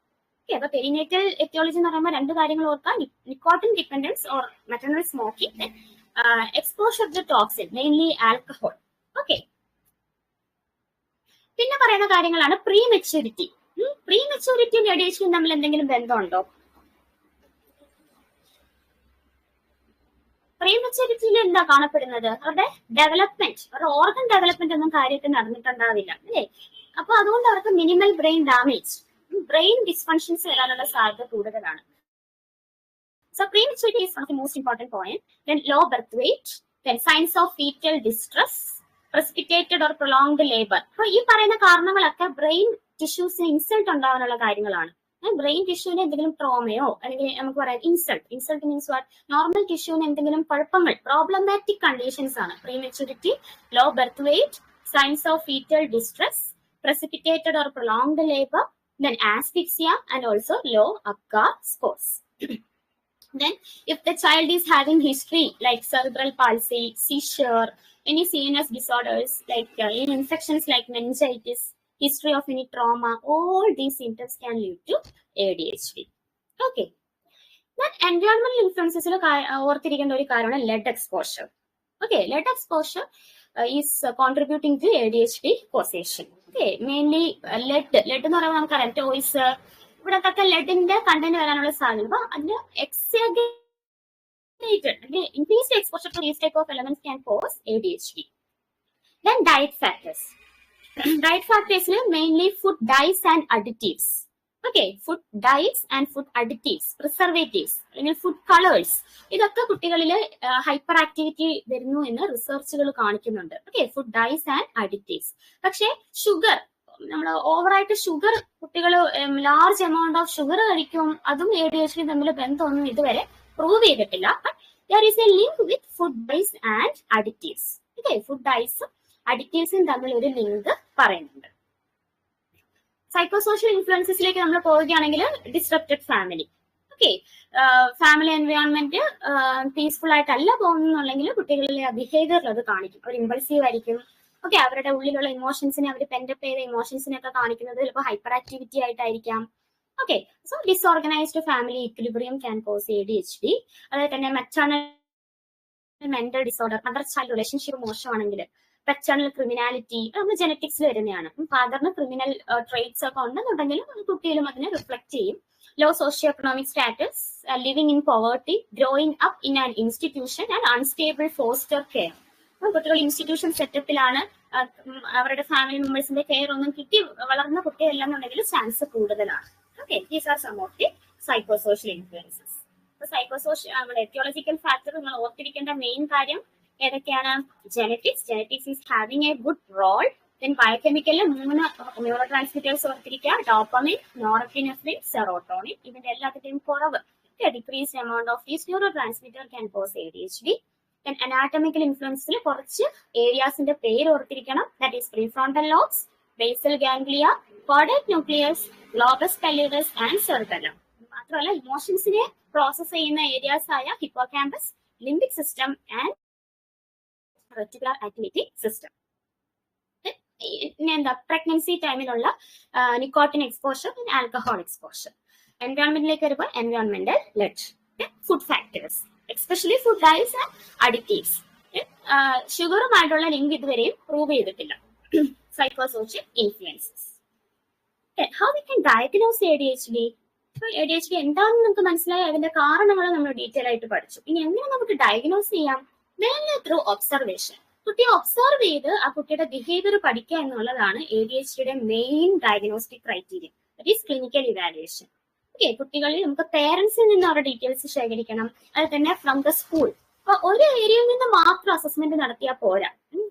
അപ്പൊ പെരിനേറ്റൽ എത്തിയോളജി എന്ന് പറയുമ്പോൾ രണ്ട് കാര്യങ്ങൾ ഓർക്കാം: nicotine dependence or maternal smoking, exposure to toxin, mainly alcohol. Okay, പിന്നെ പറയുന്ന കാര്യങ്ങളാണ് പ്രീ മെച്യൂരിറ്റി. പ്രീ മെച്യൂരിറ്റിയും ADHD തമ്മിൽ എന്തെങ്കിലും ബന്ധമുണ്ടോ? പ്രീ മെച്യൂരിറ്റിയിൽ എന്താ കാണപ്പെടുന്നത്? അവരുടെ ഡെവലപ്മെന്റ്, അവരുടെ ഓർഗൻ ഡെവലപ്മെന്റ് ഒന്നും കാര്യത്തിൽ നടന്നിട്ടുണ്ടാവില്ല, അല്ലേ? അപ്പൊ അതുകൊണ്ട് അവർക്ക് minimal brain damage, brain dysfunctions വരാനുള്ള സാധ്യത കൂടുതലാണ്. So prematurity is one of the most important point. Then low birth weight, then signs of fetal distress, precipitated or prolonged labor. അപ്പോൾ ഈ പറയുന്ന കാരണങ്ങളൊക്കെ ബ്രെയിൻ ടിഷ്യൂസിന് ഇൻസൾട്ട് ഉണ്ടാവാനുള്ള കാര്യങ്ങളാണ്. ബ്രെയിൻ ടിഷ്യൂവിന് എന്തെങ്കിലും ട്രോമയോ അല്ലെങ്കിൽ നമുക്ക് പറയാം ഇൻസൾട്ട് മീൻസ് വാട്ട്, നോർമൽ ടിഷ്യൂവിന് എന്തെങ്കിലും കുഴപ്പങ്ങൾ, പ്രോബ്ലമാറ്റിക് കണ്ടീഷൻസ് ആണ്. Prematurity, low birth weight, signs of fetal distress, precipitated or prolonged labor, then asphyxia and also low Apgar scores. Then if the child is having history like cerebral palsy, seizure, any CNS disorders like any infections like meningitis, history of any trauma, all these symptoms can lead to ADHD. Okay. Then environmental influences ഓർത്തിരിക്കേണ്ട ഒരു കാര്യമാണ് lead exposure. Okay, lead exposure is contributing to ADHD causation. Okay, mainly lead എന്ന് പറയുമ്പോൾ നമുക്കറിയാം toys, ഇവിടത്തൊക്കെ ലെഡിന്റെ content വരാനുള്ള സാധ്യത. അപ്പൊ അതിന് increased exposure to these type of elements can cause ADHD. Then diet factors. Diet factors mainly food dyes and additives. Okay, food dyes and food additives, preservatives, അല്ലെങ്കിൽ food colors, ഇതൊക്കെ കുട്ടികളിൽ hyper activity വരുന്നു എന്ന് റിസർച്ചുകൾ കാണിക്കുന്നുണ്ട്. Okay, food dyes and additives. പക്ഷേ sugar, നമ്മൾ ഓവറായിട്ട് ഷുഗർ, കുട്ടികൾ ലാർജ് എമൗണ്ട് ഓഫ് ഷുഗർ കഴിക്കും, അതും ADHD തമ്മിൽ ബന്ധമൊന്നും ഇതുവരെ പ്രൂവ് ചെയ്തിട്ടില്ല. But there is a link with food dyes and additives. Okay, food ഡൈസും അഡിറ്റീവ്സും തമ്മിൽ ഒരു ലിങ്ക് പറയുന്നുണ്ട്. സൈക്കോസോഷ്യൽ ഇൻഫ്ലുവൻസസിലേക്ക് നമ്മൾ പോവുകയാണെങ്കിൽ disrupted family. Okay, family environment peaceful ആയിട്ടല്ല പോകുന്നുണ്ടെങ്കിൽ കുട്ടികളിലെ ബിഹേവിയറിൽ അത് കാണിക്കും. അവർ ഇമ്പൾസീവ് ആയിരിക്കും. ഓക്കെ, അവരുടെ ഉള്ളിലുള്ള ഇമോഷൻസിനെ, അവർ പെൻഡപ്പ് ചെയ്ത ഇമോഷൻസിനൊക്കെ കാണിക്കുന്നത് ചിലപ്പോൾ ഹൈപ്പർ ആക്ടിവിറ്റി ആയിട്ടായിരിക്കാം. Okay, so disorganised family equilibrium can cause ADHD. അതുപോലെ തന്നെ maternal mental disorder, mother child relationship മോശമാണെങ്കിൽ, പെറ്റേണൽ ക്രിമിനാലിറ്റി, നമ്മൾ ജെനറ്റിക്സിൽ വരുന്നതാണ്. ഫാദറിന് ക്രിമിനൽ ട്രേറ്റ്സ് ഒക്കെ ഉണ്ടെന്നുണ്ടെങ്കിൽ കുട്ടിയിലും അതിനെ റിഫ്ലക്ട് ചെയ്യും. Low socio economic status, living in poverty, growing up in an institution and unstable foster care. കുട്ടികൾ ഇൻസ്റ്റിറ്റ്യൂഷൻ സെറ്റപ്പിലാണ്, അവരുടെ ഫാമിലി മെമ്പേഴ്സിന്റെ കെയർ ഒന്നും കിട്ടി വളർന്ന കുട്ടിയല്ലെന്നുണ്ടെങ്കിൽ ചാൻസ് കൂടുതലാണ്. Okay, these are some of the psychosocial influences. നമ്മുടെ എത്തിയോളജിക്കൽ ഫാക്ടർ നിങ്ങൾ ഓർത്തിരിക്കേണ്ട മെയിൻ കാര്യം ഏതൊക്കെയാണ്? Genetics is having a good role. Then ബയോകെമിക്കലിൽ 3 ന്യൂറോ ട്രാൻസ്മിറ്റേഴ്സ് ഓർത്തിരിക്കുക: ഡോപ്പമിൻ, നോറെപ്പിനെഫ്രിൻ, സെറോട്ടോണിൻ. ഇതിന്റെ എല്ലാത്തിന്റെയും കുറവ്, decreased amount of these neuro transmitter can cause ADHD. Then anatomical influences കുറച്ച് ഏരിയാസിന്റെ പേര് ഓർത്തിരിക്കണം. That is prefrontal lobes, basal ganglia, caudate nucleus, globus pallidus and cerebellum. മാത്രമല്ല ഇമോഷൻസിനെ പ്രോസസ് ചെയ്യുന്ന ഏരിയാസ് ആയ hippocampus, limbic system and reticular activating system. എന്താ pregnancy ടൈമിലുള്ള നിക്കോട്ടിൻ എക്സ്പോഷർ, ആൽക്കഹോൾ എക്സ്പോഷർ. എൻവയോൺമെന്റിലേക്ക് വരുമ്പോൾ എൻവയോൺമെന്റൽ lead, food factors, especially food dyes and additives. ഷുഗറുമായിട്ടുള്ള ലിങ്ക് ഇതുവരെയും പ്രൂവ് ചെയ്തിട്ടില്ല. Psychosocial influences. How we can diagnose ADHD? ADHD എന്താണെന്ന് നമുക്ക് മനസ്സിലായി, അതിന്റെ കാരണങ്ങൾ നമ്മൾ ഡീറ്റെയിൽ ആയിട്ട് പഠിച്ചു. ഇനി എങ്ങനെ നമുക്ക് ഡയഗ്നോസ് ചെയ്യാം? Mainly through observation. കുട്ടിയെ ഒബ്സർവ് ചെയ്ത് ആ കുട്ടിയുടെ ബിഹേവിയർ പഠിക്കുക എന്നുള്ളതാണ് ADHDയുടെ main diagnostic criteria. That is clinical evaluation. Okay, കുട്ടികളിൽ നമുക്ക് പേരൻസിൽ നിന്ന് അവരുടെ ഡീറ്റെയിൽസ് ശേഖരിക്കണം. അത് തന്നെ ഫ്രം ദ സ്കൂൾ. അപ്പൊ ഒരു ഏരിയയിൽ നിന്ന് മാത്രം അസസ്മെന്റ് നടത്തിയാൽ പോരാ.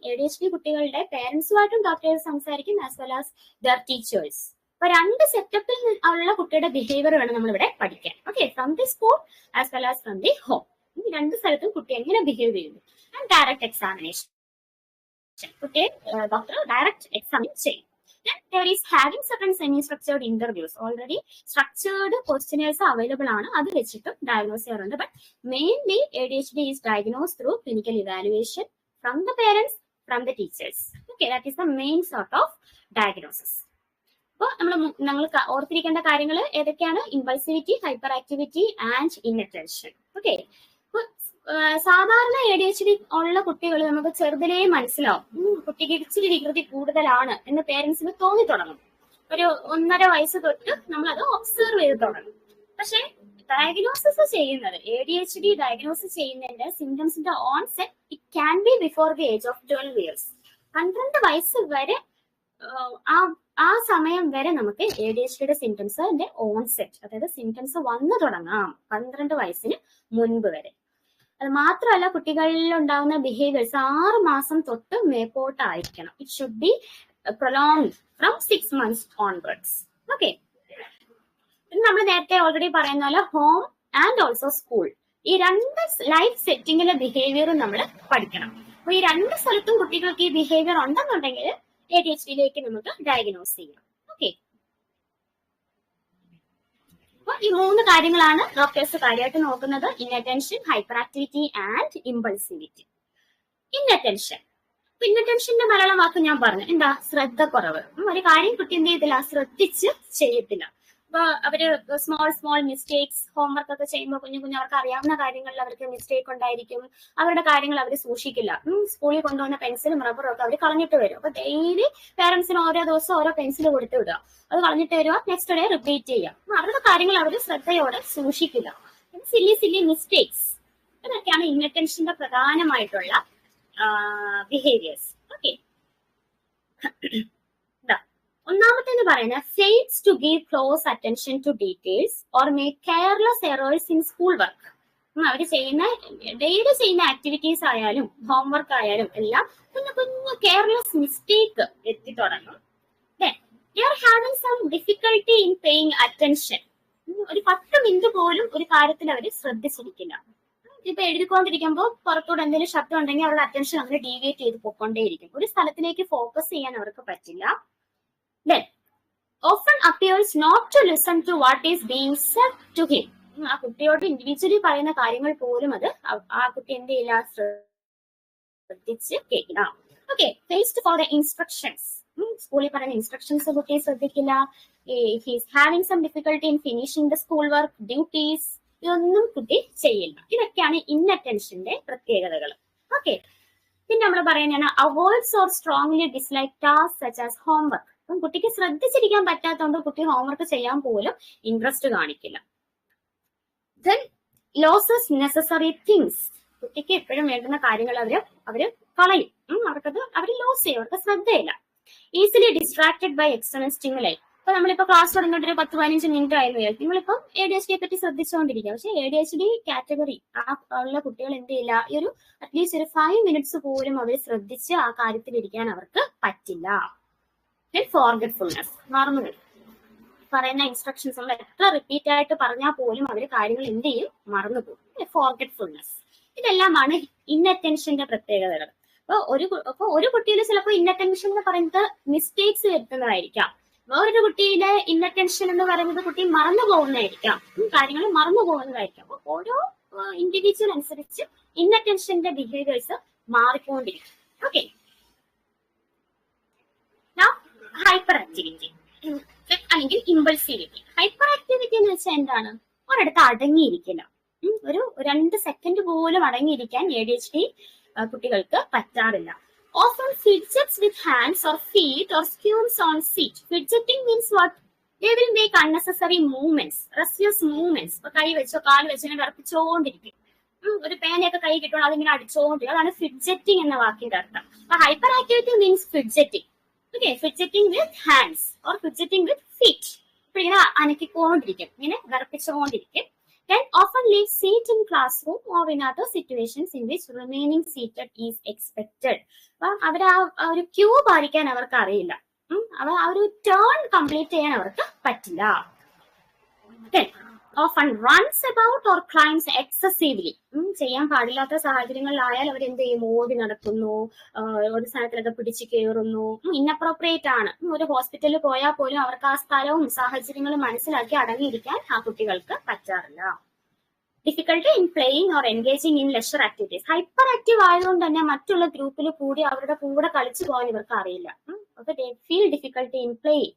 ADHD കുട്ടികളുടെ പേരൻസുമായിട്ടും ഡോക്ടേഴ്സ് സംസാരിക്കും, as well as there teachers. അപ്പൊ രണ്ട് സെറ്റപ്പിൽ ഉള്ള കുട്ടിയുടെ ബിഹേവിയർ വേണം നമ്മൾ ഇവിടെ പഠിക്കാൻ. Okay, from the school as well as from the home. ഈ രണ്ട് സ്ഥലത്തും കുട്ടി എങ്ങനെ ബിഹേവ് ചെയ്യുന്നു. And direct examination. കുട്ടിയെ ഡോക്ടർ ഡയറക്റ്റ് എക്സാമിൻ ചെയ്യും. Then there is having certain semi-structured interviews. Already structured questionnaires available ആണ്, അത് വെച്ചിട്ടും ഡയഗ്നോസ് ചെയ്യാറുണ്ട്. But mainly ADHD is diagnosed through clinical evaluation from the parents, from the teachers. Okay, that is the main sort of diagnosis. അപ്പോൾ നമ്മൾ ഓർത്തിരിക്കേണ്ട കാര്യങ്ങൾ ഏതൊക്കെയാണ്? Impulsivity, hyper activity and inattention. Okay, സാധാരണ ADHD ഉള്ള കുട്ടികൾ നമുക്ക് ചെറുതിലേ മനസ്സിലാവും. കുട്ടിക്ക് ഇച്ചിരി വികൃതി കൂടുതലാണ് എന്ന് പേരൻസിന് തോന്നി തുടങ്ങും. ഒരു 1.5 വയസ്സ് തൊട്ട് നമ്മൾ അത് ഒബ്സർവ് ചെയ്ത് തുടങ്ങും. പക്ഷെ ഡയഗ്നോസിസ് ചെയ്യുന്നത്, ADHD ഡയഗ്നോസിസ് ചെയ്യുന്നതിന്റെ സിംറ്റംസിന്റെ onset it can be before the age of 12 years. 12 വയസ്സ് വരെ, ആ സമയം വരെ നമുക്ക് ADHDയുടെ സിംറ്റംസിന്റെ ഓൺസെറ്റ്, അതായത് സിംറ്റംസ് വന്നു തുടങ്ങാം 12 വയസ്സിന് മുൻപ് വരെ. അത് മാത്രമല്ല, കുട്ടികളിൽ ഉണ്ടാകുന്ന ബിഹേവിയേഴ്സ് 6 മാസം തൊട്ട് മേപ്പോട്ടായിരിക്കണം. It should be prolonged from 6 months onwards. Okay, നമ്മൾ നേരത്തെ ഓൾറെഡി പറയുന്ന പോലെ ഹോം ആൻഡ് ഓൾസോ സ്കൂൾ, ഈ രണ്ട് ലൈഫ് സെറ്റിങ്ങിലെ ബിഹേവിയറും നമ്മൾ പഠിക്കണം. അപ്പൊ ഈ രണ്ട് സ്ഥലത്തും കുട്ടികൾക്ക് ഈ ബിഹേവിയർ ഉണ്ടെന്നുണ്ടെങ്കിൽ ADHDയിലേക്ക് നമുക്ക് ഡയഗ്നോസ് ചെയ്യാം. ഓക്കെ, അപ്പൊ ഈ 3 കാര്യങ്ങളാണ് ഡോക്ടേഴ്സ് കാര്യമായിട്ട് നോക്കുന്നത്: inattention, hyper activity and impulsivity. Inattention, ഇൻഅറ്റൻഷന്റെ മലയാളം വാക്ക് ഞാൻ പറഞ്ഞു, എന്താ? ശ്രദ്ധക്കുറവ്. ഒരു കാര്യം കുട്ടി എന്ത് ചെയ്തില്ല, ശ്രദ്ധിച്ച് ചെയ്യത്തില്ല. അപ്പൊ അവര് സ്മോൾ മിസ്റ്റേക്സ്, ഹോംവർക്ക് ഒക്കെ ചെയ്യുമ്പോൾ കുഞ്ഞു അവർക്ക് അറിയാവുന്ന കാര്യങ്ങളിൽ അവർക്ക് മിസ്റ്റേക്ക് ഉണ്ടായിരിക്കും. അവരുടെ കാര്യങ്ങൾ അവർ സൂക്ഷിക്കില്ല. സ്കൂളിൽ കൊണ്ടുവന്ന പെൻസിലും റബ്ബറും ഒക്കെ അവർ കളഞ്ഞിട്ട് വരും. അപ്പൊ ഡെയിലി പേരൻസിന് ഓരോ ദിവസം ഓരോ പെൻസിൽ കൊടുത്തു വിടുക, അത് കളഞ്ഞിട്ട് വരിക, നെക്സ്റ്റ് ഡേ റിപ്പീറ്റ് ചെയ്യുക. അവരുടെ കാര്യങ്ങൾ അവർ ശ്രദ്ധയോടെ സൂക്ഷിക്കില്ല. സില്ലി മിസ്റ്റേക്സ്, ഇതൊക്കെയാണ് ഇൻഅറ്റൻഷന്റെ പ്രധാനമായിട്ടുള്ള ബിഹേവിയേഴ്സ്. ഓക്കെ, ഒന്നാമത്തേന്ന് പറയുന്നത് fails to give close attention to details or make careless errors in school work. അവർ ചെയ്യുന്ന ഡെയിലി ചെയ്യുന്ന ആക്ടിവിറ്റീസ് ആയാലും ഹോംവർക്ക് ആയാലും എല്ലാം കുഞ്ഞു കെയർലെസ് മിസ്റ്റേക്ക് എത്തി തുടങ്ങും. They are having some difficulty in paying attention. ഒരു 10 മിനിറ്റ് പോലും ഒരു കാര്യത്തിൽ അവർ ശ്രദ്ധിച്ചിരിക്കില്ല. ഇപ്പൊ എഴുതിക്കൊണ്ടിരിക്കുമ്പോൾ പുറത്തോട് എന്തെങ്കിലും ശബ്ദം ഉണ്ടെങ്കിൽ അവരുടെ അറ്റൻഷൻ അങ്ങനെ ഡീവിയേറ്റ് ചെയ്ത് പോയിക്കൊണ്ടേയിരിക്കും. ഒരു സ്ഥലത്തിലേക്ക് ഫോക്കസ് ചെയ്യാൻ അവർക്ക് പറ്റില്ല. Then often appears not to listen to what is being said to him. ആ കുട്ടിയോട് ഇൻഡിവിജ്വലി പറയുന്ന കാര്യങ്ങൾ പോലും അത് ആ കുട്ടി എന്ത് ചെയ്യില്ല, ശ്രദ്ധിച്ച് കേൾക്കില്ല. Okay, faced for the instructions. സ്കൂളിൽ പറയുന്ന ഇൻസ്ട്രക്ഷൻസ് കുട്ടി ശ്രദ്ധിക്കില്ല. He's having some difficulty in finishing the school work, duties, ഇതൊന്നും കുട്ടി ചെയ്യില്ല. ഇതൊക്കെയാണ് ഇൻഅറ്റൻഷന്റെ പ്രത്യേകതകൾ. ഓക്കെ, പിന്നെ നമ്മൾ പറയുന്നതാണ് avoids or strongly dislike task such as homework. കുട്ടിക്ക് ശ്രദ്ധിച്ചിരിക്കാൻ പറ്റാത്തതുകൊണ്ട് കുട്ടി ഹോംവർക്ക് ചെയ്യാൻ പോലും ഇൻട്രസ്റ്റ് കാണിക്കില്ല. Then losses necessary things. കുട്ടിക്ക് എപ്പോഴും വേണ്ടുന്ന കാര്യങ്ങൾ അവര് കളയും. അവർ ലോസ് ചെയ്യും, അവർക്ക് ശ്രദ്ധയില്ല. Easily distracted by external stimuli. ഇപ്പൊ നമ്മളിപ്പോ ക്ലാസ് തുടങ്ങിയിട്ട് ഒരു 10-15 മിനിറ്റ് ആയിരുന്നു വിചാരിക്കും, നിങ്ങളിപ്പം ADHDയെ പറ്റി ശ്രദ്ധിച്ചുകൊണ്ടിരിക്കുക. പക്ഷെ ADHD കാറ്റഗറി ഉള്ള കുട്ടികൾ എന്ത് ചെയ്യില്ല, ഈ ഒരു അറ്റ്ലീസ്റ്റ് ഒരു 5 മിനിറ്റ്സ് പോലും അവർ ശ്രദ്ധിച്ച് ആ കാര്യത്തിൽ ഇരിക്കാൻ അവർക്ക് പറ്റില്ല. ഫോർഗെറ്റ്ഫുൾനെസ്, മറന്നുപോയി. പറയുന്ന ഇൻസ്ട്രക്ഷൻസ് നമ്മൾ എത്ര റിപ്പീറ്റ് ആയിട്ട് പറഞ്ഞാൽ പോലും അവർ കാര്യങ്ങൾ എന്ത് ചെയ്യും, മറന്നുപോകും. ഫോർഗെറ്റ്ഫുൾനെസ്, ഇതെല്ലാമാണ് ഇൻഅറ്റൻഷന്റെ പ്രത്യേകതകൾ. അപ്പൊ ഒരു കുട്ടിയിൽ ചിലപ്പോൾ ഇൻഅറ്റൻഷൻ എന്ന് പറയുന്നത് മിസ്റ്റേക്സ് വരുത്തുന്നതായിരിക്കാം. വേറൊരു കുട്ടിയിലെ ഇൻഅറ്റൻഷൻ എന്ന് പറയുന്നത് കുട്ടി മറന്നു പോകുന്നതായിരിക്കാം, കാര്യങ്ങൾ മറന്നു പോകുന്നതായിരിക്കാം. അപ്പൊ ഓരോ ഇൻഡിവിജ്വൽ അനുസരിച്ച് ഇൻഅറ്റൻഷന്റെ ബിഹേവിയേഴ്സ് മാറിക്കൊണ്ടിരിക്കും. ഓക്കെ, ഹൈപ്പർ ആക്ടിവിറ്റി അല്ലെങ്കിൽ ഇമ്പൾസിവിറ്റി. ഹൈപ്പർ ആക്ടിവിറ്റി എന്ന് വെച്ചാൽ എന്താണ്? ഒരിടത്ത് അടങ്ങിയിരിക്കില്ല. ഒരു 2 സെക്കൻഡ് പോലും അടങ്ങിയിരിക്കാൻ ADHD കുട്ടികൾക്ക് പറ്റാറില്ല. Often fidgets with hands or feet or skews on seat. Fidgeting means what? They will make unnecessary movements, restless movements. ഇപ്പൊ കൈ വെച്ചോ കാല് വെച്ചോ ഇങ്ങനെ വിറപ്പിച്ചോണ്ടിരിക്കും. ഒരു പേനയൊക്കെ കൈ കിട്ടുമ്പോൾ അതിങ്ങനെ അടിച്ചോണ്ടിരിക്കും. അതാണ് ഫിഡ്ജറ്റിംഗ് എന്ന വാക്കിന്റെ അർത്ഥം. അപ്പൊ hyper activity means fidgeting. Okay, fidgeting with hands or fidgeting with feet. അപ്പൊ ഇങ്ങനെ അനക്കിക്കൊണ്ടിരിക്കും, ഇങ്ങനെ വിറപ്പിച്ചുകൊണ്ടിരിക്കും. Can often leave seat in classroom or in other situations in which remaining seated is expected. അപ്പൊ അവർ ആ ഒരു ക്യൂ പാലിക്കാൻ അവർക്ക് അറിയില്ല. ആ ഒരു ടേൺ കംപ്ലീറ്റ് ചെയ്യാൻ അവർക്ക് പറ്റില്ല. Often runs about or climbs excessively. ചെയ്യാൻ പാടില്ലാത്ത സാഹചര്യങ്ങളിലായാൽ അവർ എന്ത് ചെയ്യും? ഓടി നടക്കുന്നു, ഒരു സ്ഥലത്തിലൊക്കെ പിടിച്ചു കയറുന്നു. ഇൻഅപ്രോപ്രിയേറ്റ് ആണ്. ഒരു ഹോസ്പിറ്റലിൽ പോയാൽ പോലും അവർക്ക് ആ സ്ഥലവും സാഹചര്യങ്ങളും മനസ്സിലാക്കി അടങ്ങിയിരിക്കാൻ ആ കുട്ടികൾക്ക് പറ്റാറില്ല. Difficulty in playing or engaging in leisure activities. Hyper active ആയതുകൊണ്ട് തന്നെ മറ്റുള്ള ഗ്രൂപ്പിൽ കൂടി അവരുടെ കൂടെ കളിച്ചു പോകാൻ ഇവർക്ക് അറിയില്ല. അപ്പൊ ഫീൽ ഡിഫിക്കൽട്ടി ഇൻ പ്ലേയിങ്.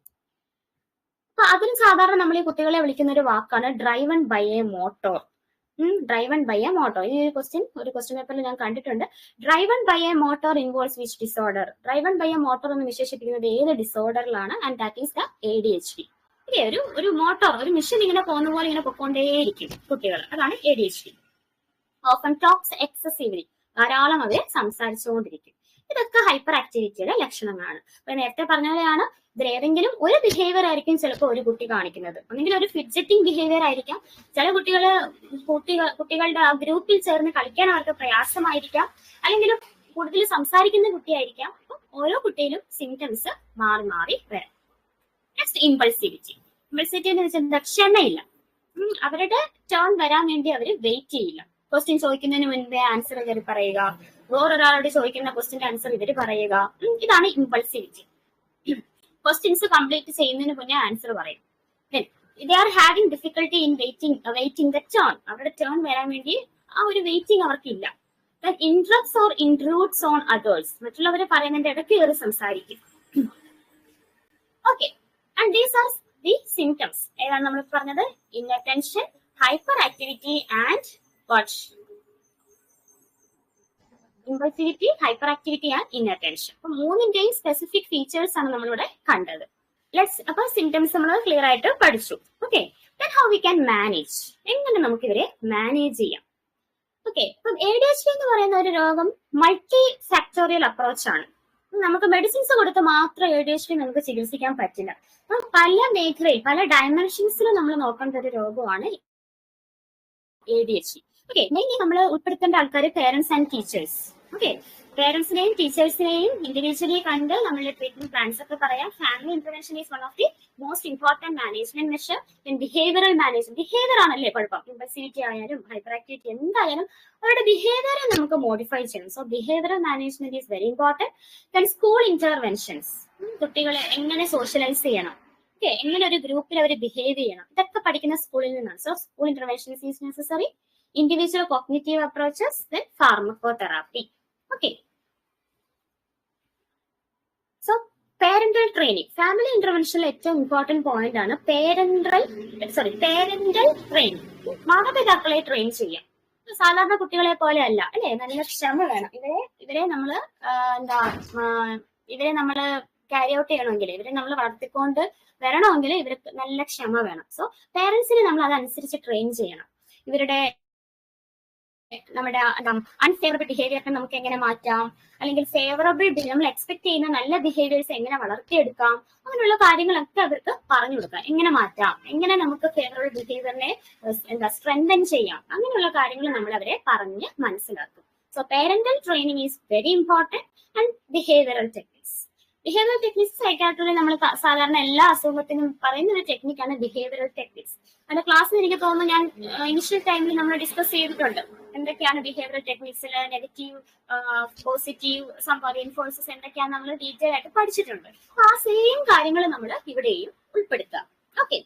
അപ്പൊ അതിന് സാധാരണ നമ്മൾ ഈ കുട്ടികളെ വിളിക്കുന്ന ഒരു വാക്കാണ് driven by a motor. Driven by a motor. ഈ ഒരു ക്വസ്റ്റ്യൻ പേപ്പറിൽ ഞാൻ കണ്ടിട്ടുണ്ട്. Driven by a motor involves which disorder? Driven by a motor എന്ന് വിശേഷിപ്പിക്കുന്നത് ഏത് ഡിസോർഡറിലാണ്? And that is the ADHD. ഒരു മോട്ടോർ, ഒരു മെഷീൻ ഇങ്ങനെ പോകുന്ന പോലെ ഇങ്ങനെ പൊക്കോണ്ടേയിരിക്കും കുട്ടികൾ. അതാണ് ADHD. Often talks excessively. ധാരാളം അവരെ സംസാരിച്ചുകൊണ്ടിരിക്കും. ഇതൊക്കെ ഹൈപ്പർ ആക്ടിവിറ്റിയുടെ ലക്ഷണങ്ങളാണ്. അപ്പൊ നേരത്തെ പറഞ്ഞ പോലെയാണ്, ഇതിൽ ഏതെങ്കിലും ഒരു ബിഹേവിയർ ആയിരിക്കും ചിലപ്പോൾ ഒരു കുട്ടി കാണിക്കുന്നത്. ഒന്നെങ്കിൽ ഒരു ഫിഡ്ജറ്റിംഗ് ബിഹേവിയർ ആയിരിക്കാം. ചില കുട്ടികളുടെ ആ ഗ്രൂപ്പിൽ ചേർന്ന് കളിക്കാൻ അവർക്ക് പ്രയാസമായിരിക്കാം. അല്ലെങ്കിൽ കൂടുതൽ സംസാരിക്കുന്ന കുട്ടിയായിരിക്കാം. അപ്പൊ ഓരോ കുട്ടിയിലും സിംറ്റംസ് മാറി മാറി വരാം. Next impulsivity. ഇമ്പൾസിവിറ്റി എന്ന് വെച്ചാൽ എന്താ? ക്ഷമയില്ല. അവരുടെ ടേൺ വരാൻ വേണ്ടി അവർ വെയിറ്റ് ചെയ്യില്ല. ക്വസ്റ്റ്യൻ ചോദിക്കുന്നതിന് മുൻപേ ആൻസർ ഇവർ പറയുക, വേറൊരാളോട് ചോദിക്കുന്ന ക്വസ്റ്റ്യന്റെ ആൻസർ ഇവർ പറയുക. ഇതാണ് ഇമ്പൾസിവിറ്റി. ക്വസ്റ്റ്യൻസ് കംപ്ലീറ്റ് ചെയ്യുന്നതിന് മുന്നേ ആൻസർ പറയും. They are having difficulty in waiting the turn. അവരുടെ ടേൺ വരാൻ വേണ്ടി ആ ഒരു വെയിറ്റിംഗ് അവർക്കില്ല. Interrupts or intrudes on others. മറ്റുള്ളവർ പറയുന്നതിന്റെ ഇടയ്ക്ക് കയറി സംസാരിക്കും. Okay, and these are the symptoms. ഏതാണ് നമ്മൾ പറഞ്ഞത്? Inattention, hyper activity and what? Impulsivity, hyper activity and inattention. അപ്പൊ മൂന്നിന്റെയും സ്പെസിഫിക് ഫീച്ചേഴ്സ് ആണ് നമ്മളിവിടെ കണ്ടത്. അപ്പൊ സിംറ്റംസ് നമ്മൾ ക്ലിയർ ആയിട്ട് പഠിച്ചു. Okay, then how we can manage. എങ്ങനെ നമുക്ക് ഇവരെ മാനേജ് ചെയ്യാം? ഓക്കെ, അപ്പം ADHD എന്ന് പറയുന്ന ഒരു രോഗം മൾട്ടി ഫാക്ടോറിയൽ അപ്രോച്ച് ആണ്. നമുക്ക് മെഡിസിൻസ് കൊടുത്ത് മാത്രം ADHD നമുക്ക് ചികിത്സിക്കാൻ പറ്റില്ല. അപ്പം പല മേഖലയിൽ, പല ഡയമെൻഷൻസിലും നമ്മൾ നോക്കേണ്ട ഒരു രോഗമാണ് ADHD. ഓക്കെ, മെയിൻലി നമ്മൾ ഉൾപ്പെടുത്തേണ്ട ആൾക്കാർ പേരൻസ് ആൻഡ് ടീച്ചേഴ്സ്. ഓക്കെ, പേരൻസിനെയും ടീച്ചേഴ്സിനെയും ഇൻഡിവിജ്വലി കണ്ട് നമ്മളുടെ ട്രീറ്റ്മെന്റ് പ്ലാൻസ് ഒക്കെ പറയാം. Family intervention is one of the most important management measure. Behavioural management, behaviour ആണല്ലേ കുഴപ്പം. ഇമ്പൾസിവിറ്റി ആയാലും ഹൈപ്പർ ആക്ടിവിറ്റി എന്തായാലും അവരുടെ ബിഹേവിയറെ നമുക്ക് മോഡിഫൈ ചെയ്യണം. So behavioural management is very important. Then school interventions. കുട്ടികളെ എങ്ങനെ സോഷ്യലൈസ് ചെയ്യണം, എങ്ങനെ ഒരു ഗ്രൂപ്പിൽ അവർ ബിഹേവ് ചെയ്യണം, ഇതൊക്കെ പഠിക്കുന്ന സ്കൂളിൽ നിന്നാണ്. So school interventions is necessary. Individual cognitive approaches, then pharmacotherapy. Okay. So, parental training. Family intervention ഏറ്റവും ഇമ്പോർട്ടന്റ് പോയിന്റ് ആണ് parental training. മാതാപിതാക്കളെ ട്രെയിൻ ചെയ്യാം. സാധാരണ കുട്ടികളെ പോലെ അല്ല, അല്ലെ? നല്ല ക്ഷമ വേണം. ഇവരെ നമ്മള് ക്യാരി ഔട്ട് ചെയ്യണമെങ്കിൽ, ഇവരെ നമ്മൾ വളർത്തിക്കൊണ്ട് വരണമെങ്കിൽ ഇവർക്ക് നല്ല ക്ഷമ വേണം. സോ പേരൻസിനെ നമ്മൾ അതനുസരിച്ച് ട്രെയിൻ ചെയ്യണം. ഇവരുടെ നമ്മുടെ അൺഫേവറബിൾ ബിഹേവിയറിനെ നമുക്ക് എങ്ങനെ മാറ്റാം, അല്ലെങ്കിൽ ഫേവറബിൾ നമ്മൾ എക്സ്പെക്ട് ചെയ്യുന്ന നല്ല ബിഹേവിയേഴ്സ് എങ്ങനെ വളർത്തിയെടുക്കാം, അങ്ങനെയുള്ള കാര്യങ്ങളൊക്കെ അവർക്ക് പറഞ്ഞു കൊടുക്കാം. എങ്ങനെ മാറ്റാം, എങ്ങനെ നമുക്ക് ഫേവറബിൾ ബിഹേവിയറിനെ സ്ട്രെങ്തൻ ചെയ്യാം, അങ്ങനെയുള്ള കാര്യങ്ങൾ നമ്മൾ അവരെ പറഞ്ഞ് മനസ്സിലാക്കും. So parental training is very important. And behavioural techniques. Behavioural techniques സൈക്കാട്രിയിൽ നമ്മൾ സാധാരണ എല്ലാ അസുഖത്തിനും പറയുന്ന ഒരു ടെക്നിക്കാണ് ബിഹേവിയറൽ ടെക്നിക്സ്. അതിന്റെ ക്ലാസ്സിൽ എനിക്ക് തോന്നുന്നു ഞാൻ ഇനിഷ്യൽ ടൈമിൽ നമ്മൾ ഡിസ്കസ് ചെയ്തിട്ടുണ്ട്. എന്തൊക്കെയാണ് ബിഹേവിയറൽ ടെക്നിക്സിൽ നെഗറ്റീവ്, പോസിറ്റീവ്, റീഇൻഫോഴ്സസ് എന്തൊക്കെയാണ് നമ്മൾ ഡീറ്റെയിൽ ആയിട്ട് പഠിച്ചിട്ടുണ്ട്. അപ്പൊ ആ സെയിം കാര്യങ്ങൾ നമ്മൾ ഇവിടെയും ഉൾപ്പെടുത്താം. Okay,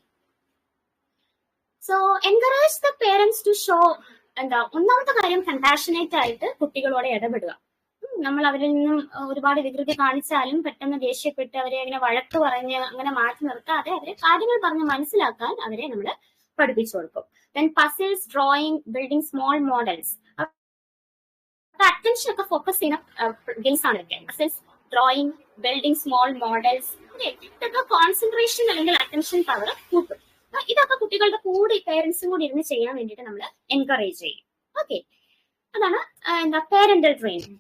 so encourage the parents to show. ഒന്നാമത്തെ കാര്യം കമ്പാഷനേറ്റ് ആയിട്ട് കുട്ടികളോട് ഇടപെടുക. നമ്മൾ അവരിൽ നിന്നും ഒരുപാട് വികൃതി കാണിച്ചാലും പെട്ടെന്ന് ദേഷ്യപ്പെട്ട് അവരെ അങ്ങനെ വഴക്ക് പറഞ്ഞ് അങ്ങനെ മാറ്റി നിർത്താതെ അവരെ കാര്യങ്ങൾ പറഞ്ഞ് മനസ്സിലാക്കാൻ അവരെ നമ്മൾ പഠിപ്പിച്ചു കൊടുക്കും. Then puzzles, drawing, building small models, attention ഒക്കെ ഫോക്കസ് ചെയ്യുന്ന ഗെയിംസ് ആണ് ഇതൊക്കെ. Puzzles, drawing, building small models, ഇതൊക്കെ കോൺസെൻട്രേഷൻ അല്ലെങ്കിൽ അറ്റൻഷൻ പവർ കൂട്ടും. ഇതൊക്കെ കുട്ടികളുടെ കൂടെ പേരൻസും കൂടി ഇരുന്ന് ചെയ്യാൻ വേണ്ടിയിട്ട് നമ്മൾ എൻകറേജ് ചെയ്യും. ഓക്കെ, അതാണ് എന്താ പാരന്റൽ ട്രെയിനിങ്.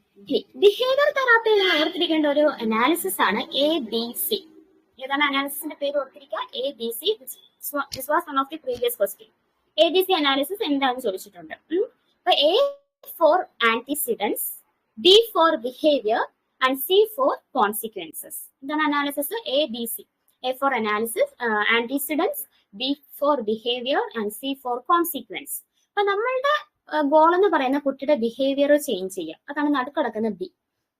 ബിഹേവിയർ തെറാപ്പിയിൽ ഓർത്തിരിക്കേണ്ട ഒരു അനാലിസിസ് ആണ് ABC. ഏതാണ് അനാലിസിന്റെ പേര് ഓർത്തിരിക്കുക? ABC. This was one of the previous question. ABC analysis എന്താണെന്ന് ചോദിച്ചിട്ടുണ്ട്. അപ്പൊ A for antecedents, B for behavior and C for consequences. ഇതാണ് analysis ABC. A for analysis, antecedents, B for behavior and C for consequence. അപ്പൊ നമ്മളുടെ goal എന്ന് പറയുന്ന കുട്ടിയുടെ behaviour change ചെയ്യുക, അതാണ് നടുക്കിടക്കുന്ന B.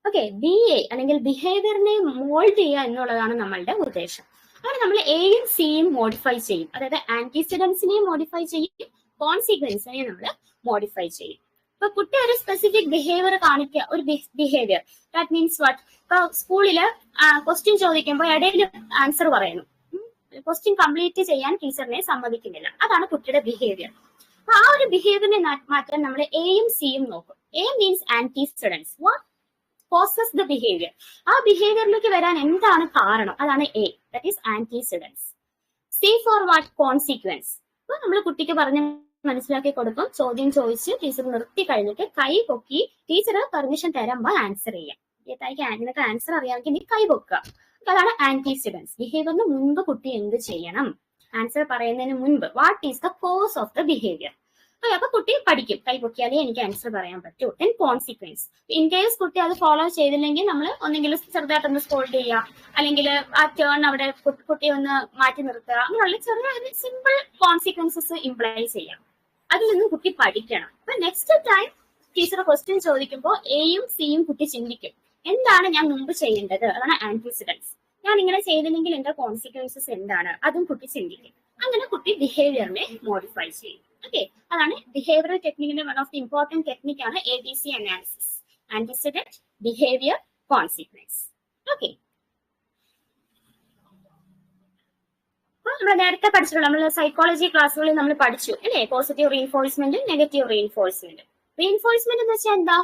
ഓക്കെ, BA അല്ലെങ്കിൽ ബിഹേവിയറിനെ മോൾഡ് ചെയ്യുക എന്നുള്ളതാണ് നമ്മളുടെ ഉദ്ദേശം. അങ്ങനെ നമ്മൾ Aയും Cയും മോഡിഫൈ ചെയ്യും, അതായത് ആന്റിസിഡൻസിനെയും മോഡിഫൈ ചെയ്യും, കോൺസിക്വൻസിനെയും നമ്മൾ മോഡിഫൈ ചെയ്യും. ഇപ്പൊ കുട്ടി ഒരു സ്പെസിഫിക് ബിഹേവിയർ കാണിക്കുക, ഒരു ബിഹേവിയർ, ദാറ്റ് മീൻസ് വാട്ട്? ഇപ്പൊ സ്കൂളില് ക്വസ്റ്റ്യൻ ചോദിക്കുമ്പോൾ ഇടയിൽ ആൻസർ പറയുന്നു, ക്വസ്റ്റ്യൻ കംപ്ലീറ്റ് ചെയ്യാൻ ടീച്ചറിനെ സമ്മതിക്കുന്നില്ല, അതാണ് കുട്ടിയുടെ ബിഹേവിയർ. അപ്പൊ ആ ഒരു ബിഹേവിയറിനെ മാറ്റാൻ നമ്മൾ Aയും Cയും നോക്കും. A means antecedents, what causes the behaviour, ആ ബിഹേവിയറിലേക്ക് വരാൻ എന്താണ് കാരണം, അതാണ് A, that is antecedents. C for what? Consequence. അപ്പൊ നമ്മൾ കുട്ടിക്ക് പറഞ്ഞ് മനസ്സിലാക്കി കൊടുക്കും, ചോദ്യം ചോദിച്ച് ടീച്ചർ നിർത്തി കഴിഞ്ഞിട്ട് കൈ പൊക്കി ടീച്ചർ പെർമിഷൻ തരുമ്പോൾ ആൻസർ ചെയ്യാം. നിനക്ക് ആൻസർ അറിയാമെങ്കിൽ നീ കൈ പൊക്കുക. അതാണ് ആന്റിസിഡൻസ്. ബിഹേവിയറിന് മുൻപ് കുട്ടി എന്ത് ചെയ്യണം, ആൻസർ പറയുന്നതിന് മുൻപ് what is the cause of the behaviour. അപ്പൊ കുട്ടി പഠിക്കും, കൈ പൊക്കിയാലേ എനിക്ക് ആൻസർ പറയാൻ പറ്റൂ. Then consequence. ഇൻ കേസ് കുട്ടി അത് ഫോളോ ചെയ്തില്ലെങ്കിൽ നമ്മൾ ഒന്നെങ്കിൽ ചെറുതായിട്ടൊന്ന് സ്കോൾഡ് ചെയ്യുക, അല്ലെങ്കിൽ ആ ടേൺ അവിടെ കുട്ടിയെ ഒന്ന് മാറ്റി നിർത്തുക, അങ്ങനെയുള്ള ചെറിയ സിമ്പിൾ കോൺസിക്വൻസസ് ഇംപ്ലൈ ചെയ്യാം. അതിൽ നിന്ന് കുട്ടി പഠിക്കണം. അപ്പൊ നെക്സ്റ്റ് ടൈം ടീച്ചർ ക്വസ്റ്റ്യൻ ചോദിക്കുമ്പോൾ Aയും Cയും കുട്ടി ചിന്തിക്കും, എന്താണ് ഞാൻ മുമ്പ് ചെയ്യേണ്ടത്, അതാണ് ആന്റിസിഡൻസ്. ഞാൻ ഇങ്ങനെ ചെയ്തില്ലെങ്കിൽ എന്റെ കോൺസിക്വൻസസ് എന്താണ്, അതും കുട്ടി ചിന്തിക്കും. അങ്ങനെ കുട്ടി ബിഹേവിയറിനെ മോഡിഫൈ ചെയ്യും. ഓക്കെ, അതാണ് ബിഹേവിയറൽ ടെക്നിക്കിന്റെ one of the important technique ആണ് ABC analysis. Antecedent, behaviour, consequence. Okay, നമ്മൾ നേരത്തെ പഠിച്ചിട്ടുള്ള നമ്മൾ സൈക്കോളജി ക്ലാസ്സുകളിൽ നമ്മൾ പഠിച്ചു അല്ലേ, positive reinforcement, negative reinforcement. Reinforcement എന്ന് വെച്ചാൽ എന്താ?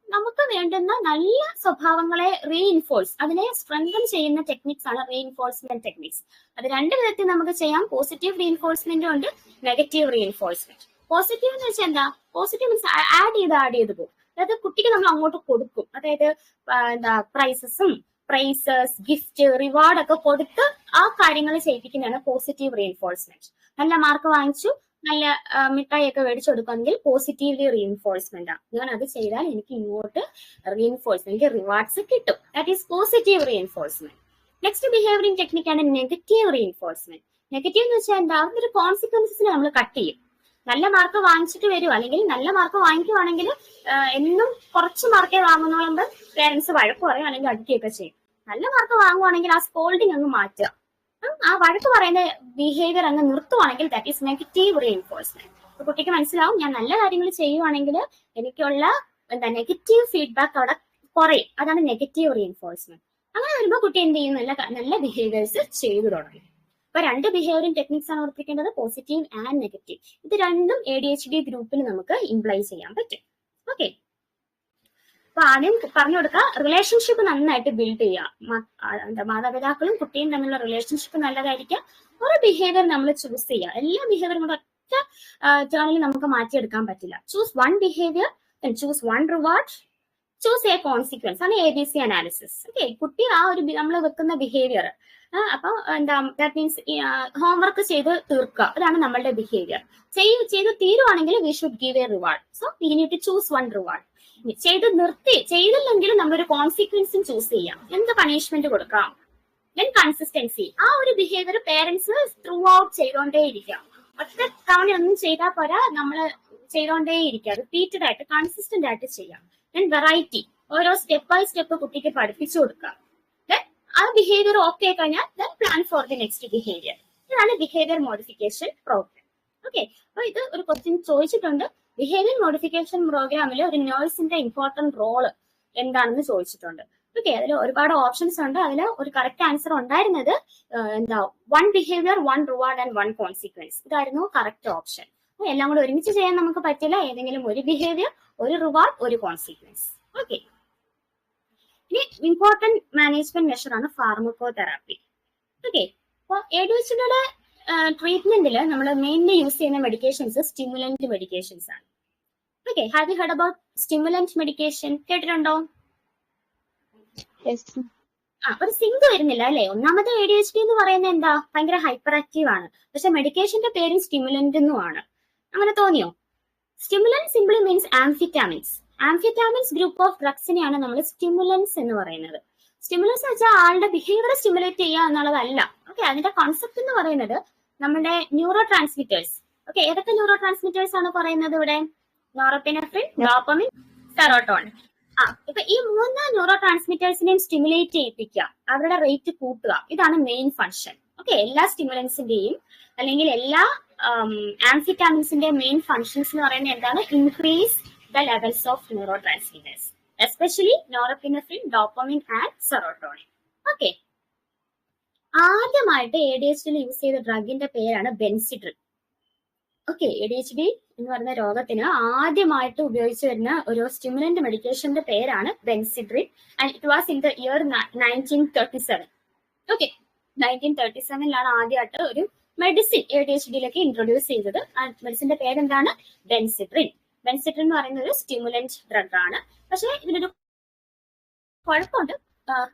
നമുക്ക് വേണ്ടുന്ന നല്ല സ്വഭാവങ്ങളെ റീഇൻഫോഴ്സ്, അതിനെ സ്ട്രെങ്തൻ ചെയ്യുന്ന ടെക്നിക്സ് ആണ് റീഇൻഫോഴ്സ്മെന്റ് ടെക്നിക്സ്. അത് രണ്ട് വിധത്തിൽ നമുക്ക് ചെയ്യാം. പോസിറ്റീവ് റീഇൻഫോഴ്സ്മെന്റും ഉണ്ട്, നെഗറ്റീവ് റീഇൻഫോഴ്സ്മെന്റ്. പോസിറ്റീവ് എന്ന് വെച്ചാൽ എന്താ? പോസിറ്റീവ് മീൻസ് ആഡ് ചെയ്ത് പോകും. അതായത് കുട്ടിക്ക് നമ്മൾ അങ്ങോട്ട് കൊടുക്കും, അതായത് എന്താ പ്രൈസസ്, ഗിഫ്റ്റ്, റിവാർഡ് ഒക്കെ കൊടുത്ത് ആ കാര്യങ്ങൾ ചെയ്യിപ്പിക്കുന്നതാണ് പോസിറ്റീവ് റീഇൻഫോഴ്സ്മെന്റ്. നല്ല മാർക്ക് വാങ്ങിച്ചു, നല്ല മിഠായി ഒക്കെ മേടിച്ചു കൊടുക്കുകയാണെങ്കിൽ പോസിറ്റീവ്ലി റീഇൻഫോഴ്സ്മെന്റ് ആണ്. ഞാൻ അത് ചെയ്താൽ എനിക്ക് ഇങ്ങോട്ട് റീഇൻഫോഴ്സ്മെന്റ്, എനിക്ക് റിവാർഡ്സ് കിട്ടും. That is positive reinforcement. Next behaviouring ടെക്നിക്കാണ് നെഗറ്റീവ് റീഇൻഫോഴ്സ്മെന്റ്. നെഗറ്റീവ് എന്ന് വെച്ചാൽ എന്താ? ഒരു കോൺസിക്വൻസിനെ നമ്മൾ കട്ട് ചെയ്യും. നല്ല മാർക്ക് വാങ്ങിച്ചിട്ട് വരും, അല്ലെങ്കിൽ നല്ല മാർക്ക് വാങ്ങിക്കുവാണെങ്കിൽ എന്നും കുറച്ച് മാർക്കേ വാങ്ങുന്നതുകൊണ്ട് പേരൻസ് വഴക്ക് പറയും അല്ലെങ്കിൽ അടിക്കുകയൊക്കെ ചെയ്യും. നല്ല മാർക്ക് വാങ്ങുവാണെങ്കിൽ ആ സ്കോൾഡിങ് അങ്ങ് മാറ്റുക, ആ വഴക്ക് പറയുന്ന ബിഹേവിയർ അങ്ങ് നിർത്തുവാണെങ്കിൽ ദാറ്റ് ഈസ് നെഗറ്റീവ് റീഇൻഫോഴ്സ്മെന്റ്. അപ്പൊ കുട്ടിക്ക് മനസ്സിലാവും, ഞാൻ നല്ല കാര്യങ്ങൾ ചെയ്യുവാണെങ്കിൽ എനിക്കുള്ള നെഗറ്റീവ് ഫീഡ്ബാക്ക് അവിടെ കുറയും, അതാണ് നെഗറ്റീവ് റീഇൻഫോഴ്സ്മെന്റ്. അങ്ങനെ വരുമ്പോൾ കുട്ടി എന്ത് ചെയ്യും? നല്ല ബിഹേവിയേഴ്സ് ചെയ്തു തുടങ്ങും. അപ്പൊ രണ്ട് ബിഹേവിയറിംഗ് ടെക്നിക്സ് ആണ് ഓർപ്പിക്കേണ്ടത്, പോസിറ്റീവ് ആൻഡ് നെഗറ്റീവ്. ഇത് രണ്ടും ADHD ഗ്രൂപ്പിൽ നമുക്ക് ഇംപ്ലൈ ചെയ്യാൻ പറ്റും. ഓക്കെ, അപ്പൊ ആദ്യം പറഞ്ഞു കൊടുക്കുക, റിലേഷൻഷിപ്പ് നന്നായിട്ട് ബിൽഡ് ചെയ്യുക. മാതാപിതാക്കളും കുട്ടിയും തമ്മിലുള്ള റിലേഷൻഷിപ്പ് നല്ലതായിരിക്കാം. ഒരു ബിഹേവിയർ നമ്മൾ ചൂസ് ചെയ്യുക. എല്ലാ ബിഹേവിയറും കൂടെ ഒറ്റ ടേണിൽ നമുക്ക് മാറ്റിയെടുക്കാൻ പറ്റില്ല. Choose one behaviour, choose one reward, choose A consequence ആണ് ABC അനാലിസിസ്. ഓക്കെ, കുട്ടി ആ ഒരു നമ്മൾ വെക്കുന്ന ബിഹേവിയർ, അപ്പൊ എന്താ, ദാറ്റ് മീൻസ് ഹോംവർക്ക് ചെയ്ത് തീർക്കുക, അതാണ് നമ്മളുടെ ബിഹേവിയർ. ചെയ്ത് തീരുവാണെങ്കിൽ we should give a reward. So we need to choose one reward. ചെയ്തില്ലെങ്കിൽ നമ്മളൊരു കോൺസിക്വൻസും ചൂസ് ചെയ്യാം, എന്ത് പണിഷ്മെന്റ് കൊടുക്കാം. ദെൻ കൺസിസ്റ്റൻസി, ആ ഒരു ബിഹേവിയർ പേരൻസ് ത്രൂ ഔട്ട് ചെയ്തോണ്ടേയിരിക്കാം. ഒറ്റ തവണ ഒന്നും ചെയ്താൽ പോരാ, നമ്മൾ ചെയ്തോണ്ടേയിരിക്കുക, റിപ്പീറ്റഡ് ആയിട്ട് കൺസിസ്റ്റന്റ് ആയിട്ട് ചെയ്യാം. ദെൻ വെറൈറ്റി, ഓരോ സ്റ്റെപ്പ് ബൈ സ്റ്റെപ്പ് കുട്ടിക്ക് പഠിപ്പിച്ചു കൊടുക്കാം. ദെൻ ആ ബിഹേവിയർ ഓക്കെ കഴിഞ്ഞാൽ then plan for the next behaviour. ഇതാണ് ബിഹേവിയർ മോഡിഫിക്കേഷൻ പ്രോഗ്രാം. ഓക്കെ, അപ്പൊ ഇത് ഒരു ക്വസ്റ്റ്യൻ ചോദിച്ചിട്ടുണ്ട്. ബിഹേവിയർ മോഡിഫിക്കേഷൻ പ്രോഗ്രാമിൽ ഒരു നേഴ്സിന്റെ ഇമ്പോർട്ടന്റ് റോള് എന്താണെന്ന് ചോദിച്ചിട്ടുണ്ട്. ഓക്കെ, അതിൽ ഒരുപാട് ഓപ്ഷൻസ് ഉണ്ട്. അതിൽ ഒരു കറക്റ്റ് ആൻസർ ഉണ്ടായിരുന്നത് എന്താ, 1 ബിഹേവിയർ 1 റിവാർഡ് ആൻഡ് 1 കോൺസിക്വൻസ്. ഇതായിരുന്നു കറക്റ്റ് ഓപ്ഷൻ. എല്ലാം കൂടെ ഒരുമിച്ച് ചെയ്യാൻ നമുക്ക് പറ്റില്ല. ഏതെങ്കിലും ഒരു ബിഹേവിയർ, ഒരു റിവാർഡ്, ഒരു കോൺസിക്വൻസ്. ഓക്കെ, ഇനി ഇമ്പോർട്ടന്റ് മാനേജ്മെന്റ് മെഷർ ആണ് ഫാർമക്കോതെറാപ്പി. ഓക്കെ, അപ്പോൾ ADHDയുടെ ട്രീറ്റ്മെന്റിൽ നമ്മൾ മെയിൻലി യൂസ് ചെയ്യുന്ന മെഡിക്കേഷൻസ് സ്റ്റിമുലന്റ് മെഡിക്കേഷൻസ് ആണ്. Okay, have you heard about stimulant medication? കേട്ടിട്ടുണ്ടോ? ഒരു സിങ്ക് വരുന്നില്ല അല്ലെ? ഒന്നാമത്തെ ADHD എന്ന് പറയുന്നത് എന്താ, ഭയങ്കര ഹൈപ്പർ ആക്റ്റീവ് ആണ്. പക്ഷെ മെഡിക്കേഷന്റെ പേരും സ്റ്റിമുലന്റ് എന്നുമാണ്. അങ്ങനെ തോന്നിയോ? Stimulant simply means amphetamines. Amphetamines group of ഡ്രഗ്സിനെയാണ് നമ്മൾ സ്റ്റിമുലൻസ് എന്ന് പറയുന്നത്. സ്റ്റിമുലൻസ് വെച്ചാൽ ആളുടെ ബിഹേവിയർ സ്റ്റിമുലേറ്റ് ചെയ്യുക എന്നുള്ളതല്ല. ഓക്കെ, അതിന്റെ കോൺസെപ്റ്റ് എന്ന് പറയുന്നത് നമ്മുടെ ന്യൂറോ ട്രാൻസ്മിറ്റേഴ്സ്. ഓക്കെ, ഏതൊക്കെ ന്യൂറോ ട്രാൻസ്മിറ്റേഴ്സ് ആണ് പറയുന്നത് ഇവിടെ? Norepinephrine, dopamine, serotonin. ഇപ്പൊ ഈ 3 ന്യൂറോ ട്രാൻസ്മിറ്റേഴ്സിനെയും സ്റ്റിമുലേറ്റ് ചെയ്യിപ്പിക്കുക, അവരുടെ റേറ്റ് കൂട്ടുക, ഇതാണ് മെയിൻ ഫംഗ്ഷൻ. ഓക്കെ, എല്ലാ സ്റ്റിമുലൻസിന്റെയും അല്ലെങ്കിൽ എല്ലാ ആംഫിറ്റാമിൻസിന്റെ മെയിൻ ഫംഗ്ഷൻസ് എന്ന് പറയുന്നത് എന്താണ്? Increase the levels of neuro transmitters, especially norepinephrine, dopamine and serotonin. Okay, ആദ്യമായിട്ട് ADHD യൂസ് ചെയ്ത ഡ്രഗിന്റെ പേരാണ് ബെൻസിട്രിൻ. ഓക്കെ, ADHD എന്ന് പറയുന്ന രോഗത്തിന് ആദ്യമായിട്ട് ഉപയോഗിച്ചു വരുന്ന ഒരു സ്റ്റിമുലന്റ് മെഡിക്കേഷന്റെ പേരാണ് Benzedrine. And it was in the year 1937. Okay, 1937 ആദ്യമായിട്ട് ഒരു മെഡിസിൻ ADHDയിലേക്ക് ഇൻട്രൊഡ്യൂസ് ചെയ്തത്. ആ മെഡിസിന്റെ പേരെന്താണ്? ബെൻസിട്രിൻ. ബെൻസിട്രിൻ എന്ന് പറയുന്ന ഒരു സ്റ്റിമുലന്റ് ഡ്രഗ് ആണ്. പക്ഷെ ഇതിനൊരു കുഴപ്പമുണ്ട്,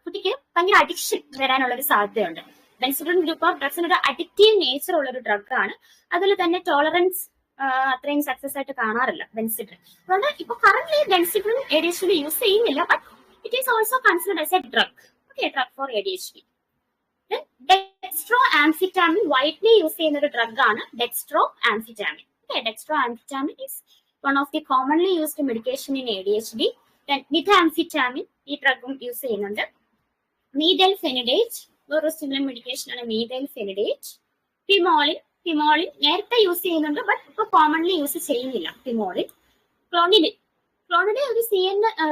കുട്ടിക്ക് ഭയങ്കര അഡിക്ഷൻ വരാനുള്ള ഒരു സാധ്യതയുണ്ട്. ബെൻസിട്രിൻ ഗ്രൂപ്പ് ഓഫ് ഡ്രഗ്സിന് ഒരു അഡിക്റ്റീവ് നേച്ചർ ഉള്ള ഒരു ഡ്രഗ് ആണ്. അതിൽ തന്നെ ടോളറൻസ് അത്രയും സക്സസ് ആയിട്ട് കാണാറില്ല ബെൻസിട്രിൻ. അതുകൊണ്ട് ഇപ്പൊ കറന്റ് ബെൻസിട്രിൻ ADHD യൂസ് ചെയ്യുന്നില്ല. But it is also considered as a drug. Okay, drug for ADHD. Dextroamphetamine widely use ചെയ്യുന്ന ഒരു ഡ്രഗ് ആണ് dextroamphetamine. Okay, dextroamphetamine is one of the commonly used medication in ADHD. Methamphetamine ഈ ഡ്രഗും use ചെയ്യുന്നുണ്ട്. മീഥൈൽഫെനിഡേറ്റ് വേറൊരു stimulant medication ആണ് മീഥൈൽഫെനിഡേറ്റ്. പിമോളിൻ നേരത്തെ use ചെയ്യുന്നുണ്ട്, ബട്ട് ഇപ്പൊ കോമൺലി യൂസ് ചെയ്യുന്നില്ല പിമോളിൻ. ക്ലോണിഡിൻ ഒരു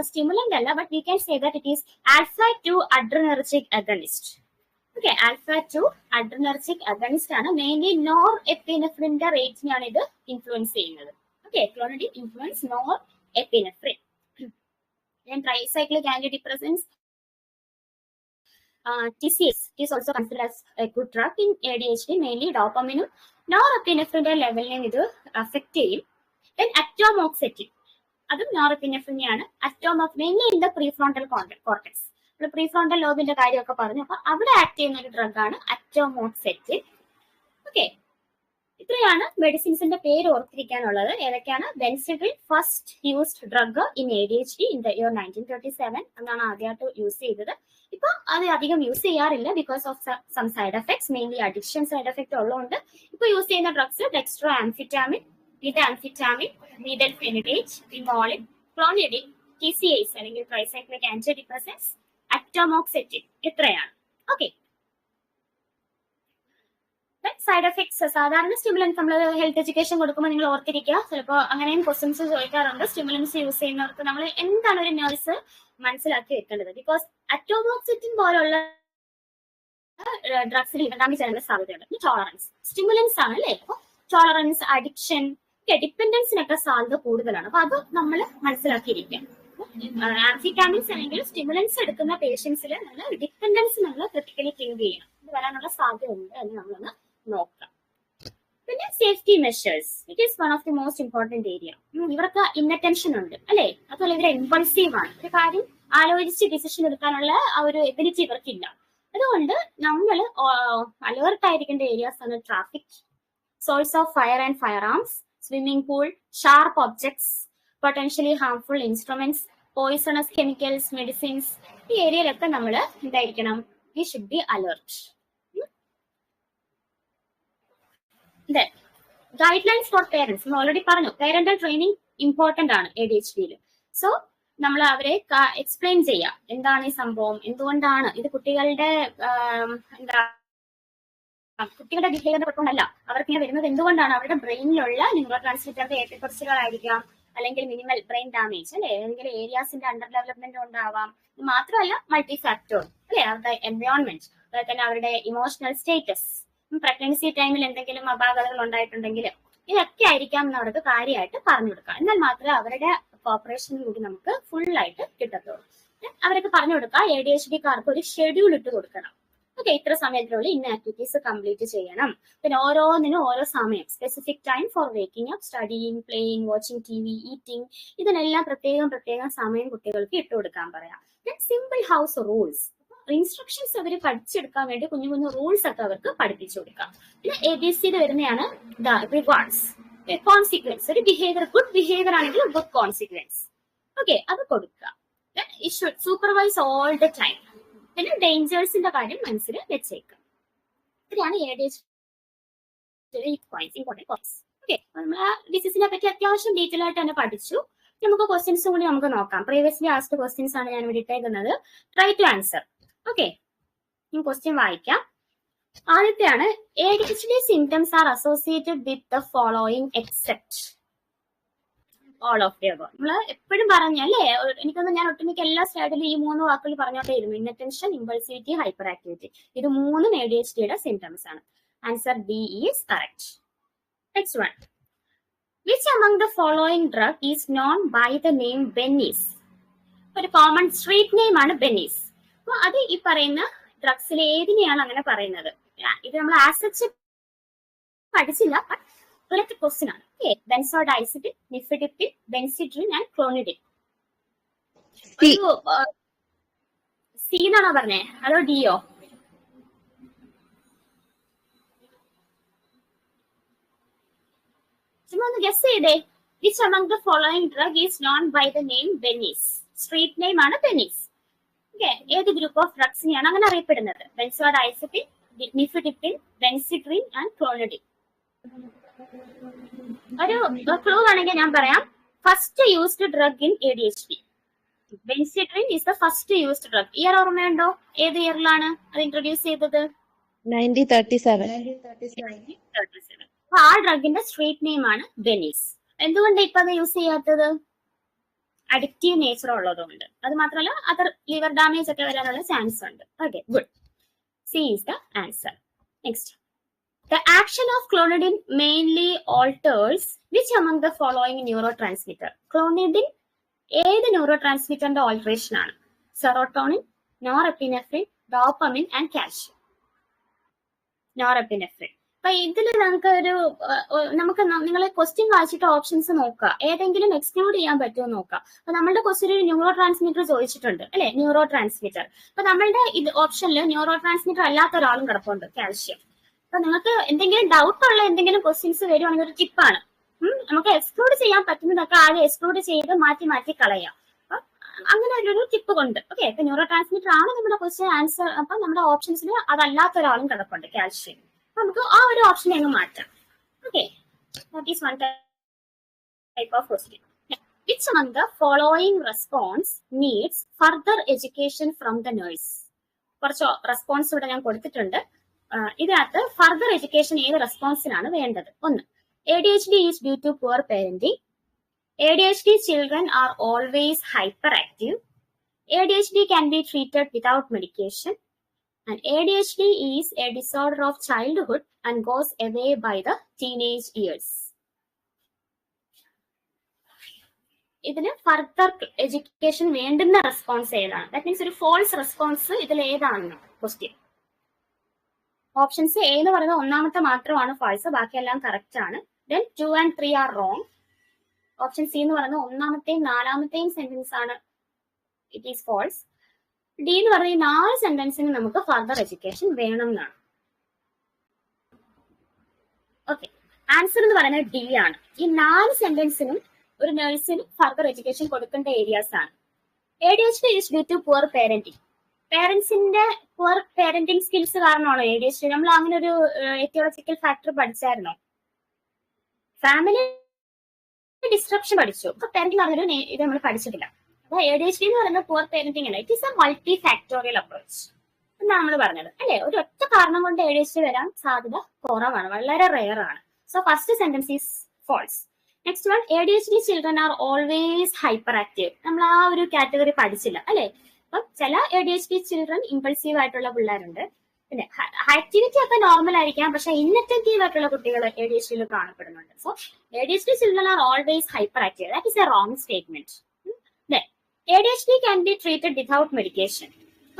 സ്റ്റിമുലന്റ് അല്ല, but we can say that it is alpha two adrenergic agonist. Okay, alpha two adrenergic agonist ആണ്. മെയിൻലി നോർ എപ്പിനെഫ്രിന്റെ റേറ്റിനെയാണ് ഇത് ഇൻഫ്ലുവൻസ് ചെയ്യുന്നത്. Okay, clonidine influence nor epinephrine. Tricyclic antidepressants, TCS is also considered as a good drug in ADHD. Mainly dopamine, norepinephrine ലെവലിനെ ഇത് affect ചെയ്യും. Then atomoxetine, അതും നോറെപ്പിനെഫ്രിനെയാണ്. mainly in the prefrontal cortex. Prefrontal ലോബിന്റെ കാര്യമൊക്കെ പറഞ്ഞു. അപ്പൊ അവിടെ ആക്ട് ചെയ്യുന്ന ഒരു ഡ്രഗ് ആണ് അറ്റോമോക്സെറ്റിൻ. ഓക്കെ, ഇത്രയാണ് മെഡിസിൻസിന്റെ പേര് ഓർത്തിരിക്കാനുള്ളത്. ഏതൊക്കെയാണ്? Benzedrine first used drug in ADHD in the year 1937 എന്നാണ് ആദ്യമായിട്ട് യൂസ് ചെയ്തത്. ഇപ്പൊ അത് അധികം യൂസ് ചെയ്യാറില്ല because of some side effects, mainly addiction side effect ഉള്ളതുകൊണ്ട്. ഇപ്പൊ യൂസ് ചെയ്യുന്ന drugs dextroamphetamine, methamphetamine, methylphenidate, pemoline, clonidine, TCAs അല്ലെങ്കിൽ ട്രൈസൈക്ലിക് ആന്റിഡിപ്രസൻസ്, അറ്റോമോക്സെറ്റിൻ. ഇത്രയാണ്. Okay, side effects. സാധാരണ സ്റ്റിമുലൻസ് നമ്മൾ ഹെൽത്ത് എഡ്യൂക്കേഷൻ കൊടുക്കുമ്പോൾ നിങ്ങൾ ഓർത്തിരിക്കുക, ചിലപ്പോൾ അങ്ങനെയും ക്വസ്റ്റ്യൻസ് ചോദിക്കാറുണ്ട്. സ്റ്റിമുലൻസ് യൂസ് ചെയ്യുന്നവർക്ക് നമ്മൾ എന്താണ് ഒരു നഴ്സ് മനസ്സിലാക്കി വെക്കേണ്ടത്? ബിക്കോസ് അറ്റോമോക്സിറ്റിൻ പോലുള്ള ഡ്രഗ്സിൽ ഇവണ്ടാമി ചെയ്യാനുള്ള സാധ്യതയുണ്ട്. ടോളറൻസ് സ്റ്റിമുലൻസ് ആണ് അല്ലേ? അപ്പോൾ ടോളറൻസ്, അഡിക്ഷൻ, ഡിപ്പെൻഡൻസിനൊക്കെ സാധ്യത കൂടുതലാണ്. അപ്പൊ അത് നമ്മൾ മനസ്സിലാക്കിയിരിക്കാം. ആംഫിറ്റാമിൻസ് അല്ലെങ്കിൽ സ്റ്റിമുലൻസ് എടുക്കുന്ന പേഷ്യൻസിൽ നമ്മൾ ഡിപ്പെൻഡൻസ് നമ്മൾ ക്രിട്ടിക്കലി തിങ്ക് ചെയ്യണം. ഇത് വരാനുള്ള സാധ്യത ഉണ്ട് എന്ന് നമ്മളൊന്ന് നോക്കാം. പിന്നെ safety measures, it is one of the most important area. ഇവർക്ക് ഇന്നറ്റൻഷൻ ഉണ്ട് അല്ലെ? അതുപോലെ ഇവർ ഇമ്പൾസീവ് ആണ്. ഒരു കാര്യം ആലോചിച്ച് ഡിസിഷൻ എടുക്കാനുള്ള ആ ഒരു എബിലിറ്റി ഇവർക്കില്ല. അതുകൊണ്ട് നമ്മൾ അലേർട്ട് ആയിരിക്കേണ്ട ഏരിയാസ് ആണ് traffic, source of fire and fire arms, swimming pool, sharp objects, potentially harmful instruments, poisonous chemicals, medicines. ഈ ഏരിയയിലൊക്കെ നമ്മൾ എന്തായിരിക്കണം? We should be alert. Guide lines four parents നമ്മൾ ഓൾറെഡി പറഞ്ഞു. പേരന്റൽ ട്രെയിനിങ് ഇമ്പോർട്ടന്റ് ആണ് ADHD-യിൽ. So നമ്മൾ അവരെ എക്സ്പ്ലെയിൻ ചെയ്യാം എന്താണ് ഈ സംഭവം, എന്തുകൊണ്ടാണ് ഇത്, കുട്ടികളുടെ ബിഹേവിയർ കൊണ്ടല്ല അവർക്ക് ഇങ്ങനെ വരുന്നത്, എന്തുകൊണ്ടാണ് അവരുടെ ബ്രെയിനിലുള്ള ന്യൂറോ ട്രാൻസ്മിറ്ററിന്റെ ഏറ്റക്കുറച്ചിലുകളായിരിക്കാം, അല്ലെങ്കിൽ മിനിമൽ ബ്രെയിൻ ഡാമേജ് അല്ലെ, ഏതെങ്കിലും ഏരിയാസിന്റെ അണ്ടർ ഡെവലപ്മെന്റ് ഉണ്ടാവാം. ഇത് മാത്രമല്ല മൾട്ടി ഫാക്ടർ അല്ലെ, അവരുടെ എൻവയോൺമെന്റ്, അതുപോലെ തന്നെ അവരുടെ ഇമോഷണൽ സ്റ്റേറ്റസ്, പ്രഗ്നൻസി ടൈമിൽ എന്തെങ്കിലും അപാകതകൾ ഉണ്ടായിട്ടുണ്ടെങ്കിൽ ഇതൊക്കെ ആയിരിക്കാം എന്ന് അവർക്ക് കാര്യമായിട്ട് പറഞ്ഞു കൊടുക്കാം. എന്നാൽ മാത്രമേ അവരുടെ കോപ്പറേഷൻ കൂടി നമുക്ക് ഫുൾ ആയിട്ട് കിട്ടത്തുള്ളൂ. അവരൊക്കെ പറഞ്ഞു കൊടുക്കുക. ADHD കാർക്ക് ഒരു ഷെഡ്യൂൾ ഇട്ട് കൊടുക്കണം. ഓക്കെ, ഇത്ര സമയത്തിനുള്ളിൽ ഇന്ന ആക്ടിവിറ്റീസ് കംപ്ലീറ്റ് ചെയ്യണം. പിന്നെ ഓരോന്നിനും ഓരോ സമയം, specific time for waking up, studying, playing, watching TV, eating, ഇതിനെല്ലാം പ്രത്യേകം സമയം കുട്ടികൾക്ക് ഇട്ട് കൊടുക്കാൻ പറയാം. സിമ്പിൾ ഹൗസ് റൂൾസ്, ഇൻസ്ട്രക്ഷൻസ് അവർ പഠിച്ചെടുക്കാൻ വേണ്ടി കുഞ്ഞു കുഞ്ഞു റൂൾസ് ഒക്കെ അവർക്ക് പഠിപ്പിച്ചു കൊടുക്കാം. പിന്നെ ABCയിൽ വരുന്നതാണ് റിവാർഡ്സ്, കോൺസിക്വൻസ്. ഒരു ബിഹേവിയർ ഗുഡ് ബിഹേവിയർ ആണെങ്കിൽ ഗുഡ് കോൺസിക്വൻസ്. ഓക്കെ, അത് കൊടുക്കുക. It should supervise all the time. പിന്നെ ഡേഞ്ചേഴ്സിന്റെ കാര്യം മനസ്സിൽ വെച്ചേക്കാം. ഇത്രയാണ് ADHD points, important points. Okay, നമ്മൾ ആ ഡിസീസിനെ പറ്റി അത്യാവശ്യം ഡീറ്റെയിൽ ആയിട്ട് തന്നെ പഠിച്ചു. നമുക്ക് ക്വസ്റ്റ്യൻസും കൂടി നമുക്ക് നോക്കാം. പ്രീവിയസ്ലി ആസ്ഡ് ക്വസ്റ്റ്യൻസ് ആണ് ഞാൻ ഇവിടെ ഇട്ടേക്കുന്നത്. Try to answer. ഓക്കെ, ഞാൻ ക്വസ്റ്റ്യൻ വായിക്കാം. ആദ്യത്തെയാണ്, ADHD symptoms are associated with the following except all of the above. നമ്മൾ എപ്പോഴും പറഞ്ഞല്ലേ, എനിക്കൊന്ന് ഞാൻ ഒട്ടുമിക്ക എല്ലാ സ്ലൈഡിലും ഈ 3 വാക്കുകൾ പറഞ്ഞോട്ടേയിരുന്നു. Inattention, impulsivity, hyper activity. ഇത് 3 ADHDയുടെ സിംറ്റംസ് ആണ്. Answer D is correct. Next one, which among the following drug is known by the name Bennis? ഒരു കോമൺ സ്ട്രീറ്റ് നെയിം ആണ് ബെന്നീസ്. അപ്പൊ അത് ഈ പറയുന്ന ഡ്രഗ്സിൽ ഏതിനെയാണ് അങ്ങനെ പറയുന്നത്? ഇത് നമ്മൾ ആസച്ച് പഠിച്ചില്ല, റിലേറ്റഡ് ക്വസ്റ്റ്യൻ ആണ്. ബെൻസോഡൈസിഡിൻ, nifedipine, Benzedrine and clonidine. C എന്നാണോ പറഞ്ഞേ അതോ ഡിയോ? ചുമ്മാ ഒന്ന് ഗസ് ചെയ്തേ. Which among the following drug is known by the name Bennis? Street name ആണ് ബെന്നീസ്. ഓക്കെ, ഏത് ഗ്രൂപ്പ് ഓഫ് ഡ്രഗ്സിനെയാണ് അങ്ങനെ അറിയപ്പെടുന്നത്? Benzodiazepine, nifedipine, Benzedrine and clonidine. ഒരു ക്ലൂ വേണമെങ്കിൽ ഞാൻ പറയാം. First used drug in ADHD, Benzedrine is the first used drug. Year ഓർമ്മയുണ്ടോ? ഏത് ഇയറിലാണ് അത് ഇൻട്രൊഡ്യൂസ് ചെയ്തത്? 1937. അപ്പൊ ആ ഡ്രഗിന്റെ സ്ട്രീറ്റ് നെയിം ആണ് ബെന്നീസ്. എന്തുകൊണ്ട് ഇപ്പൊ അത് യൂസ് ചെയ്യാത്തത്? അഡിക്റ്റീവ് നേച്ചർ ഉള്ളതുകൊണ്ട്. അത് മാത്രമല്ല അതർ ലിവർ ഡാമേജ് ഒക്കെ വരാനുള്ള ചാൻസ് ഉണ്ട്. Okay, good. C is the answer. Next, the action of clonidine mainly alters which among the following neurotransmitter? Clonidine ഏത് ന്യൂറോ ട്രാൻസ്മിറ്ററിന്റെ ഓൾട്ടറേഷൻ ആണ്? Serotonin, norepinephrine, dopamine and calcium. Norepinephrine. അപ്പൊ ഇതിൽ നമുക്ക് നിങ്ങൾ question വായിച്ചിട്ട് ഓപ്ഷൻസ് നോക്കുക, ഏതെങ്കിലും എക്സ്ക്ലൂഡ് ചെയ്യാൻ പറ്റുമോ നോക്കുക. അപ്പൊ നമ്മളുടെ ക്വസ്റ്റ്യൻ ഒരു ന്യൂറോ ട്രാൻസ്മിറ്റർ ചോദിച്ചിട്ടുണ്ട് അല്ലെ, ന്യൂറോ ട്രാൻസ്മിറ്റർ. അപ്പൊ നമ്മളുടെ ഇത് ഓപ്ഷനിൽ ന്യൂറോ ട്രാൻസ്മിറ്റർ അല്ലാത്ത ഒരാളും കിടപ്പുണ്ട്, കാൽഷ്യം. അപ്പൊ നിങ്ങൾക്ക് എന്തെങ്കിലും ഡൗട്ട് ഉള്ള എന്തെങ്കിലും ക്വസ്റ്റ്യൻസ് വരുവാണെങ്കിൽ ഒരു ടിപ്പാണ്, നമുക്ക് എക്സ്ക്ലൂഡ് ചെയ്യാൻ പറ്റുന്നതൊക്കെ ആദ്യം എക്സ്ക്ലൂഡ് ചെയ്ത് മാറ്റി കളയാം. അപ്പൊ അങ്ങനെ ഒരു ടിപ്പ് കൊണ്ട്. ഓക്കെ, ഇപ്പൊ ന്യൂറോ ട്രാൻസ്മിറ്റർ ആണ് നമ്മുടെ ക്വസ്റ്റ്യൻ ആൻസർ. അപ്പൊ നമ്മുടെ ഓപ്ഷൻസിൽ അതല്ലാത്ത ഒരാളും കിടപ്പുണ്ട്, കാൽഷ്യം. അപ്പൊ നമുക്ക് ആ ഒരു ഓപ്ഷനെ അങ്ങ് മാറ്റാം. Okay, that is one type of question. Which among the following response needs further education from the nurse? കുറച്ച് റെസ്പോൺസ് ഇവിടെ ഞാൻ കൊടുത്തിട്ടുണ്ട്. ഇതിനകത്ത് ഫർദർ എഡ്യൂക്കേഷൻ ഏത് റെസ്പോൺസിനാണ് വേണ്ടത്? ഒന്ന്, ADHD is due to poor parenting. ADHD children are always hyperactive. ADHD can be treated without medication. And ADHD is a disorder of childhood and goes away by the teenage years. ഇതിന് further education വേണ്ടുന്ന response ഏതാണ്? That means ഒരു false response ഇതിൽ ഏതാണെന്ന് question. Options A എന്ന് പറയുന്നത് ഒന്നാമത്തെ മാത്രമാണ് ഫാൾസ്, ബാക്കിയെല്ലാം കറക്റ്റ് ആണ്. Then 2 and 3 are wrong. Option C എന്ന് പറയുന്നത് ഒന്നാമത്തെയും 4ാമത്തെയും സെന്റൻസ് ആണ്, ഇറ്റ് ഈസ് ഫോൾസ്. ഡി എന്ന് പറയുന്ന 4 സെന്റൻസിന് നമുക്ക് ഫർദർ എഡ്യൂക്കേഷൻ വേണം എന്നാണ്. ഓക്കെ, ആൻസർ എന്ന് പറയുന്നത് ഡി ആണ്. ഈ 4 സെന്റൻസിനും ഒരു നഴ്സിന് ഫർദർ എഡ്യൂക്കേഷൻ കൊടുക്കേണ്ട ഏരിയാസ് ആണ്. ADHD is due to poor parenting. പേരൻസിന്റെ പുവർ പേരന്റിങ് സ്കിൽസ് കാരണമാണോ ADHD? നമ്മൾ അങ്ങനെ ഒരു എത്തിയോളജിക്കൽ ഫാക്ടർ പഠിച്ചായിരുന്നോ? ഫാമിലി ഡിസ്ട്രപ്ഷൻ പഠിച്ചു. അപ്പൊ പേരന്റിങ് പറഞ്ഞൊരു ഇത് നമ്മൾ പഠിച്ചിട്ടില്ല. അപ്പൊ ADHD എന്ന് പറയുന്നത് പുവർ പേരന്റിങ് അല്ല, it is A multi factorial approach എന്നാണ് നമ്മൾ പറഞ്ഞത് അല്ലെ. ഒരു ഒറ്റ കാരണം കൊണ്ട് ADHD വരാൻ സാധ്യത കുറവാണ്, വളരെ റെയർ ആണ്. So first sentence is false. Next one, ADHD children are always hyperactive. നമ്മൾ ആ ഒരു കാറ്റഗറി പഠിച്ചില്ല അല്ലെ. അപ്പം ചില ADHD ചിൽഡ്രൻ ഇമ്പൾസീവ് ആയിട്ടുള്ള പിള്ളേരുണ്ട്. പിന്നെ ആക്ടിവിറ്റി ഒക്കെ നോർമൽ ആയിരിക്കാം, പക്ഷെ ഇൻഅറ്റൻറ്റീവ് ആയിട്ടുള്ള കുട്ടികൾ ADHD കാണപ്പെടുന്നുണ്ട്. So ADHD children are always hyper active. That is A wrong statement. ADHD can be treated without medication.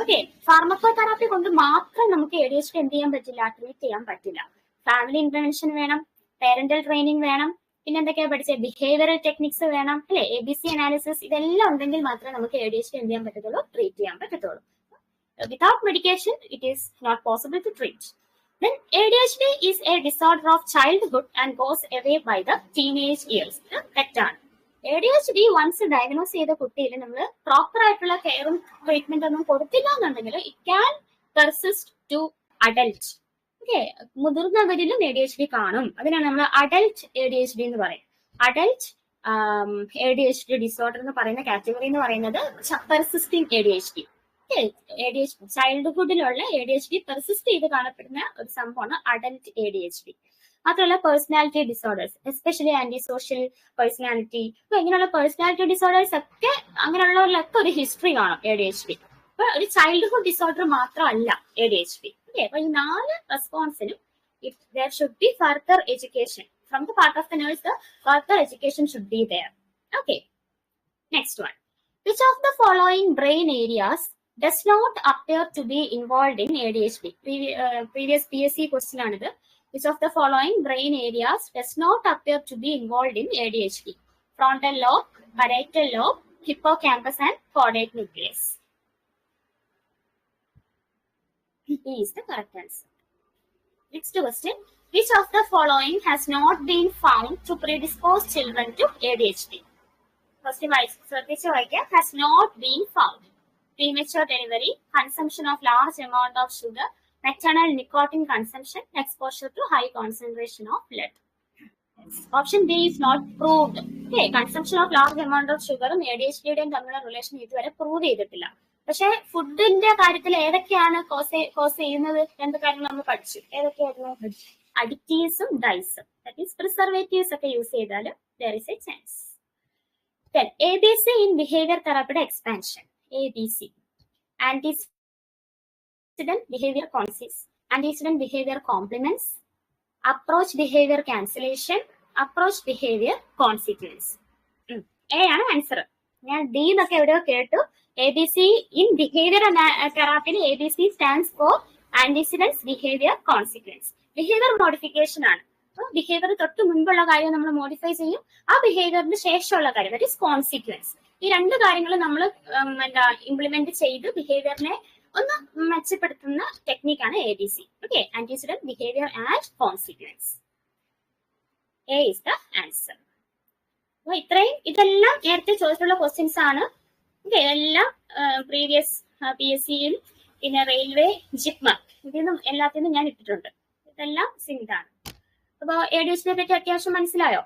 Okay, pharmacotherapy കൊണ്ട് മാത്രം നമുക്ക് ADHD എന്ത് ചെയ്യാൻ പറ്റില്ല, ട്രീറ്റ് ചെയ്യാൻ പറ്റില്ല. ഫാമിലി ഇന്റർവെൻഷൻ വേണം, പേരന്റൽ ട്രെയിനിങ് വേണം, പിന്നെ എന്തൊക്കെയാ പഠിച്ചത്, ബിഹേവിയറൽ ടെക്നിക്സ് വേണം അല്ലെ, ABC അനാലിസിസ്, ഇതെല്ലാം ഉണ്ടെങ്കിൽ മാത്രമേ നമുക്ക് ADHD എന്ത് ചെയ്യാൻ പറ്റത്തുള്ളൂ, ട്രീറ്റ് ചെയ്യാൻ പറ്റത്തുള്ളൂ. Without medication, it is not possible to treat. Then ADHD is a disorder of childhood and goes away by the teenage years. തെറ്റാണ്. ADHD വൺസ് ഡയഗ്നോസ് ചെയ്ത കുട്ടിയിൽ നമ്മൾ പ്രോപ്പർ ആയിട്ടുള്ള കെയറും ട്രീറ്റ്മെന്റ് ഒന്നും കൊടുത്തില്ല എന്നുണ്ടെങ്കിൽ it can persist to adult. Okay, മുതിർന്നവരിലും ADHD കാണും. അതിനാണ് നമ്മൾ അഡൽട്ട് ADHD എന്ന് പറയും. അഡൽട്ട് ADHD ഡിസോർഡർ എന്ന് പറയുന്ന കാറ്റഗറി എന്ന് പറയുന്നത് പെർസിസ്റ്റിംഗ് ADHD. ചൈൽഡ്ഹുഡിലുള്ള ADHD പെർസിസ്റ്റ് ചെയ്ത് കാണപ്പെടുന്ന ഒരു സംഭവമാണ് അഡൽട്ട് ADHD. മാത്രമല്ല personality disorders, especially antisocial personality, അപ്പൊ ഇങ്ങനെയുള്ള പേഴ്സണാലിറ്റി ഡിസോർഡേഴ്സ് ഒക്കെ അങ്ങനെയുള്ളവരിലൊക്കെ ഒരു ഹിസ്റ്ററി കാണും ADHD. അപ്പൊ ഒരു ചൈൽഡ്ഹുഡ് ഡിസോർഡർ മാത്രമല്ല ADHD. ഓക്കെ, അപ്പൊ ഈ 4 റെസ്പോൺസിനും there should be further education from the part of the nurse. The further education should be there. Okay, next one, which of the following brain areas does not appear to be involved in ADHD? Previous PSC question ആണിത്. Which of the following brain areas does not appear to be involved in ADHD? Frontal lobe, parietal lobe, hippocampus and caudate nucleus. B is the correct answer. Next question, which of the following has not been found to predispose children to ADHD? First, has not been found. Premature delivery, consumption of large amount of sugar, maternal nicotine consumption, exposure to high concentration of lead. Option B is not proved. Okay, consumption of large amount of sugar ADHD തമ്മിലുള്ള relation ഇതുവരെ prove ചെയ്തിട്ടില്ല. പക്ഷെ ഫുഡിന്റെ കാര്യത്തിൽ ഏതൊക്കെയാണ് cos ചെയ്യുന്നത്, എന്ത് കാര്യങ്ങൾ നമ്മൾ പഠിച്ചു. ഏതൊക്കെയായിരുന്നു? അഡിറ്റീവ്സും ഡൈസും, ദാറ്റ് മീൻസ് പ്രിസർവേറ്റീവ്സ് ഒക്കെ യൂസ് ചെയ്താൽ there is a chance. Then ABC in behavior therapy expansion. ABC, antecedent behavior consists, antecedent behavior complements, approach behavior cancellation, approach behavior consequence. A ആണ് ആൻസർ. ഞാൻ D എന്നൊക്കെ എവിടെയോ കേട്ടു. ABC in behavior therapy ABC stands for antecedents behavior consequence. Behaviour modification ആണ്. Behaviour തൊട്ട് മുൻപുള്ള കാര്യം നമ്മൾ മോഡിഫൈ ചെയ്യും, ആ ബിഹേവിയറിന് ശേഷമുള്ള കാര്യം ദാറ്റ് ഈസ് കോൺസിക്വൻസ്. ഈ രണ്ട് കാര്യങ്ങൾ നമ്മൾ ഇംപ്ലിമെന്റ് ചെയ്ത് ബിഹേവിയറിനെ ഒന്ന് മെച്ചപ്പെടുത്തുന്ന ടെക്നിക്കാണ് ABC. Okay, antecedent behaviour and consequence. A is the answer. അപ്പൊ ഇതെല്ലാം നേരത്തെ ചോദിച്ചിട്ടുള്ള ക്വസ്റ്റ്യൻസ് ആണ്. ഓക്കെ, ഇതെല്ലാം പ്രീവിയസ് PSCയിൽ പിന്നെ റെയിൽവേ, ജിപ്മർ, ഇതിന്നും എല്ലാത്തിനും ഞാൻ ഇട്ടിട്ടുണ്ട്. ഇതെല്ലാം സിമിലാണ്. അപ്പൊ ADHD പറ്റി അത്യാവശ്യം മനസ്സിലായോ?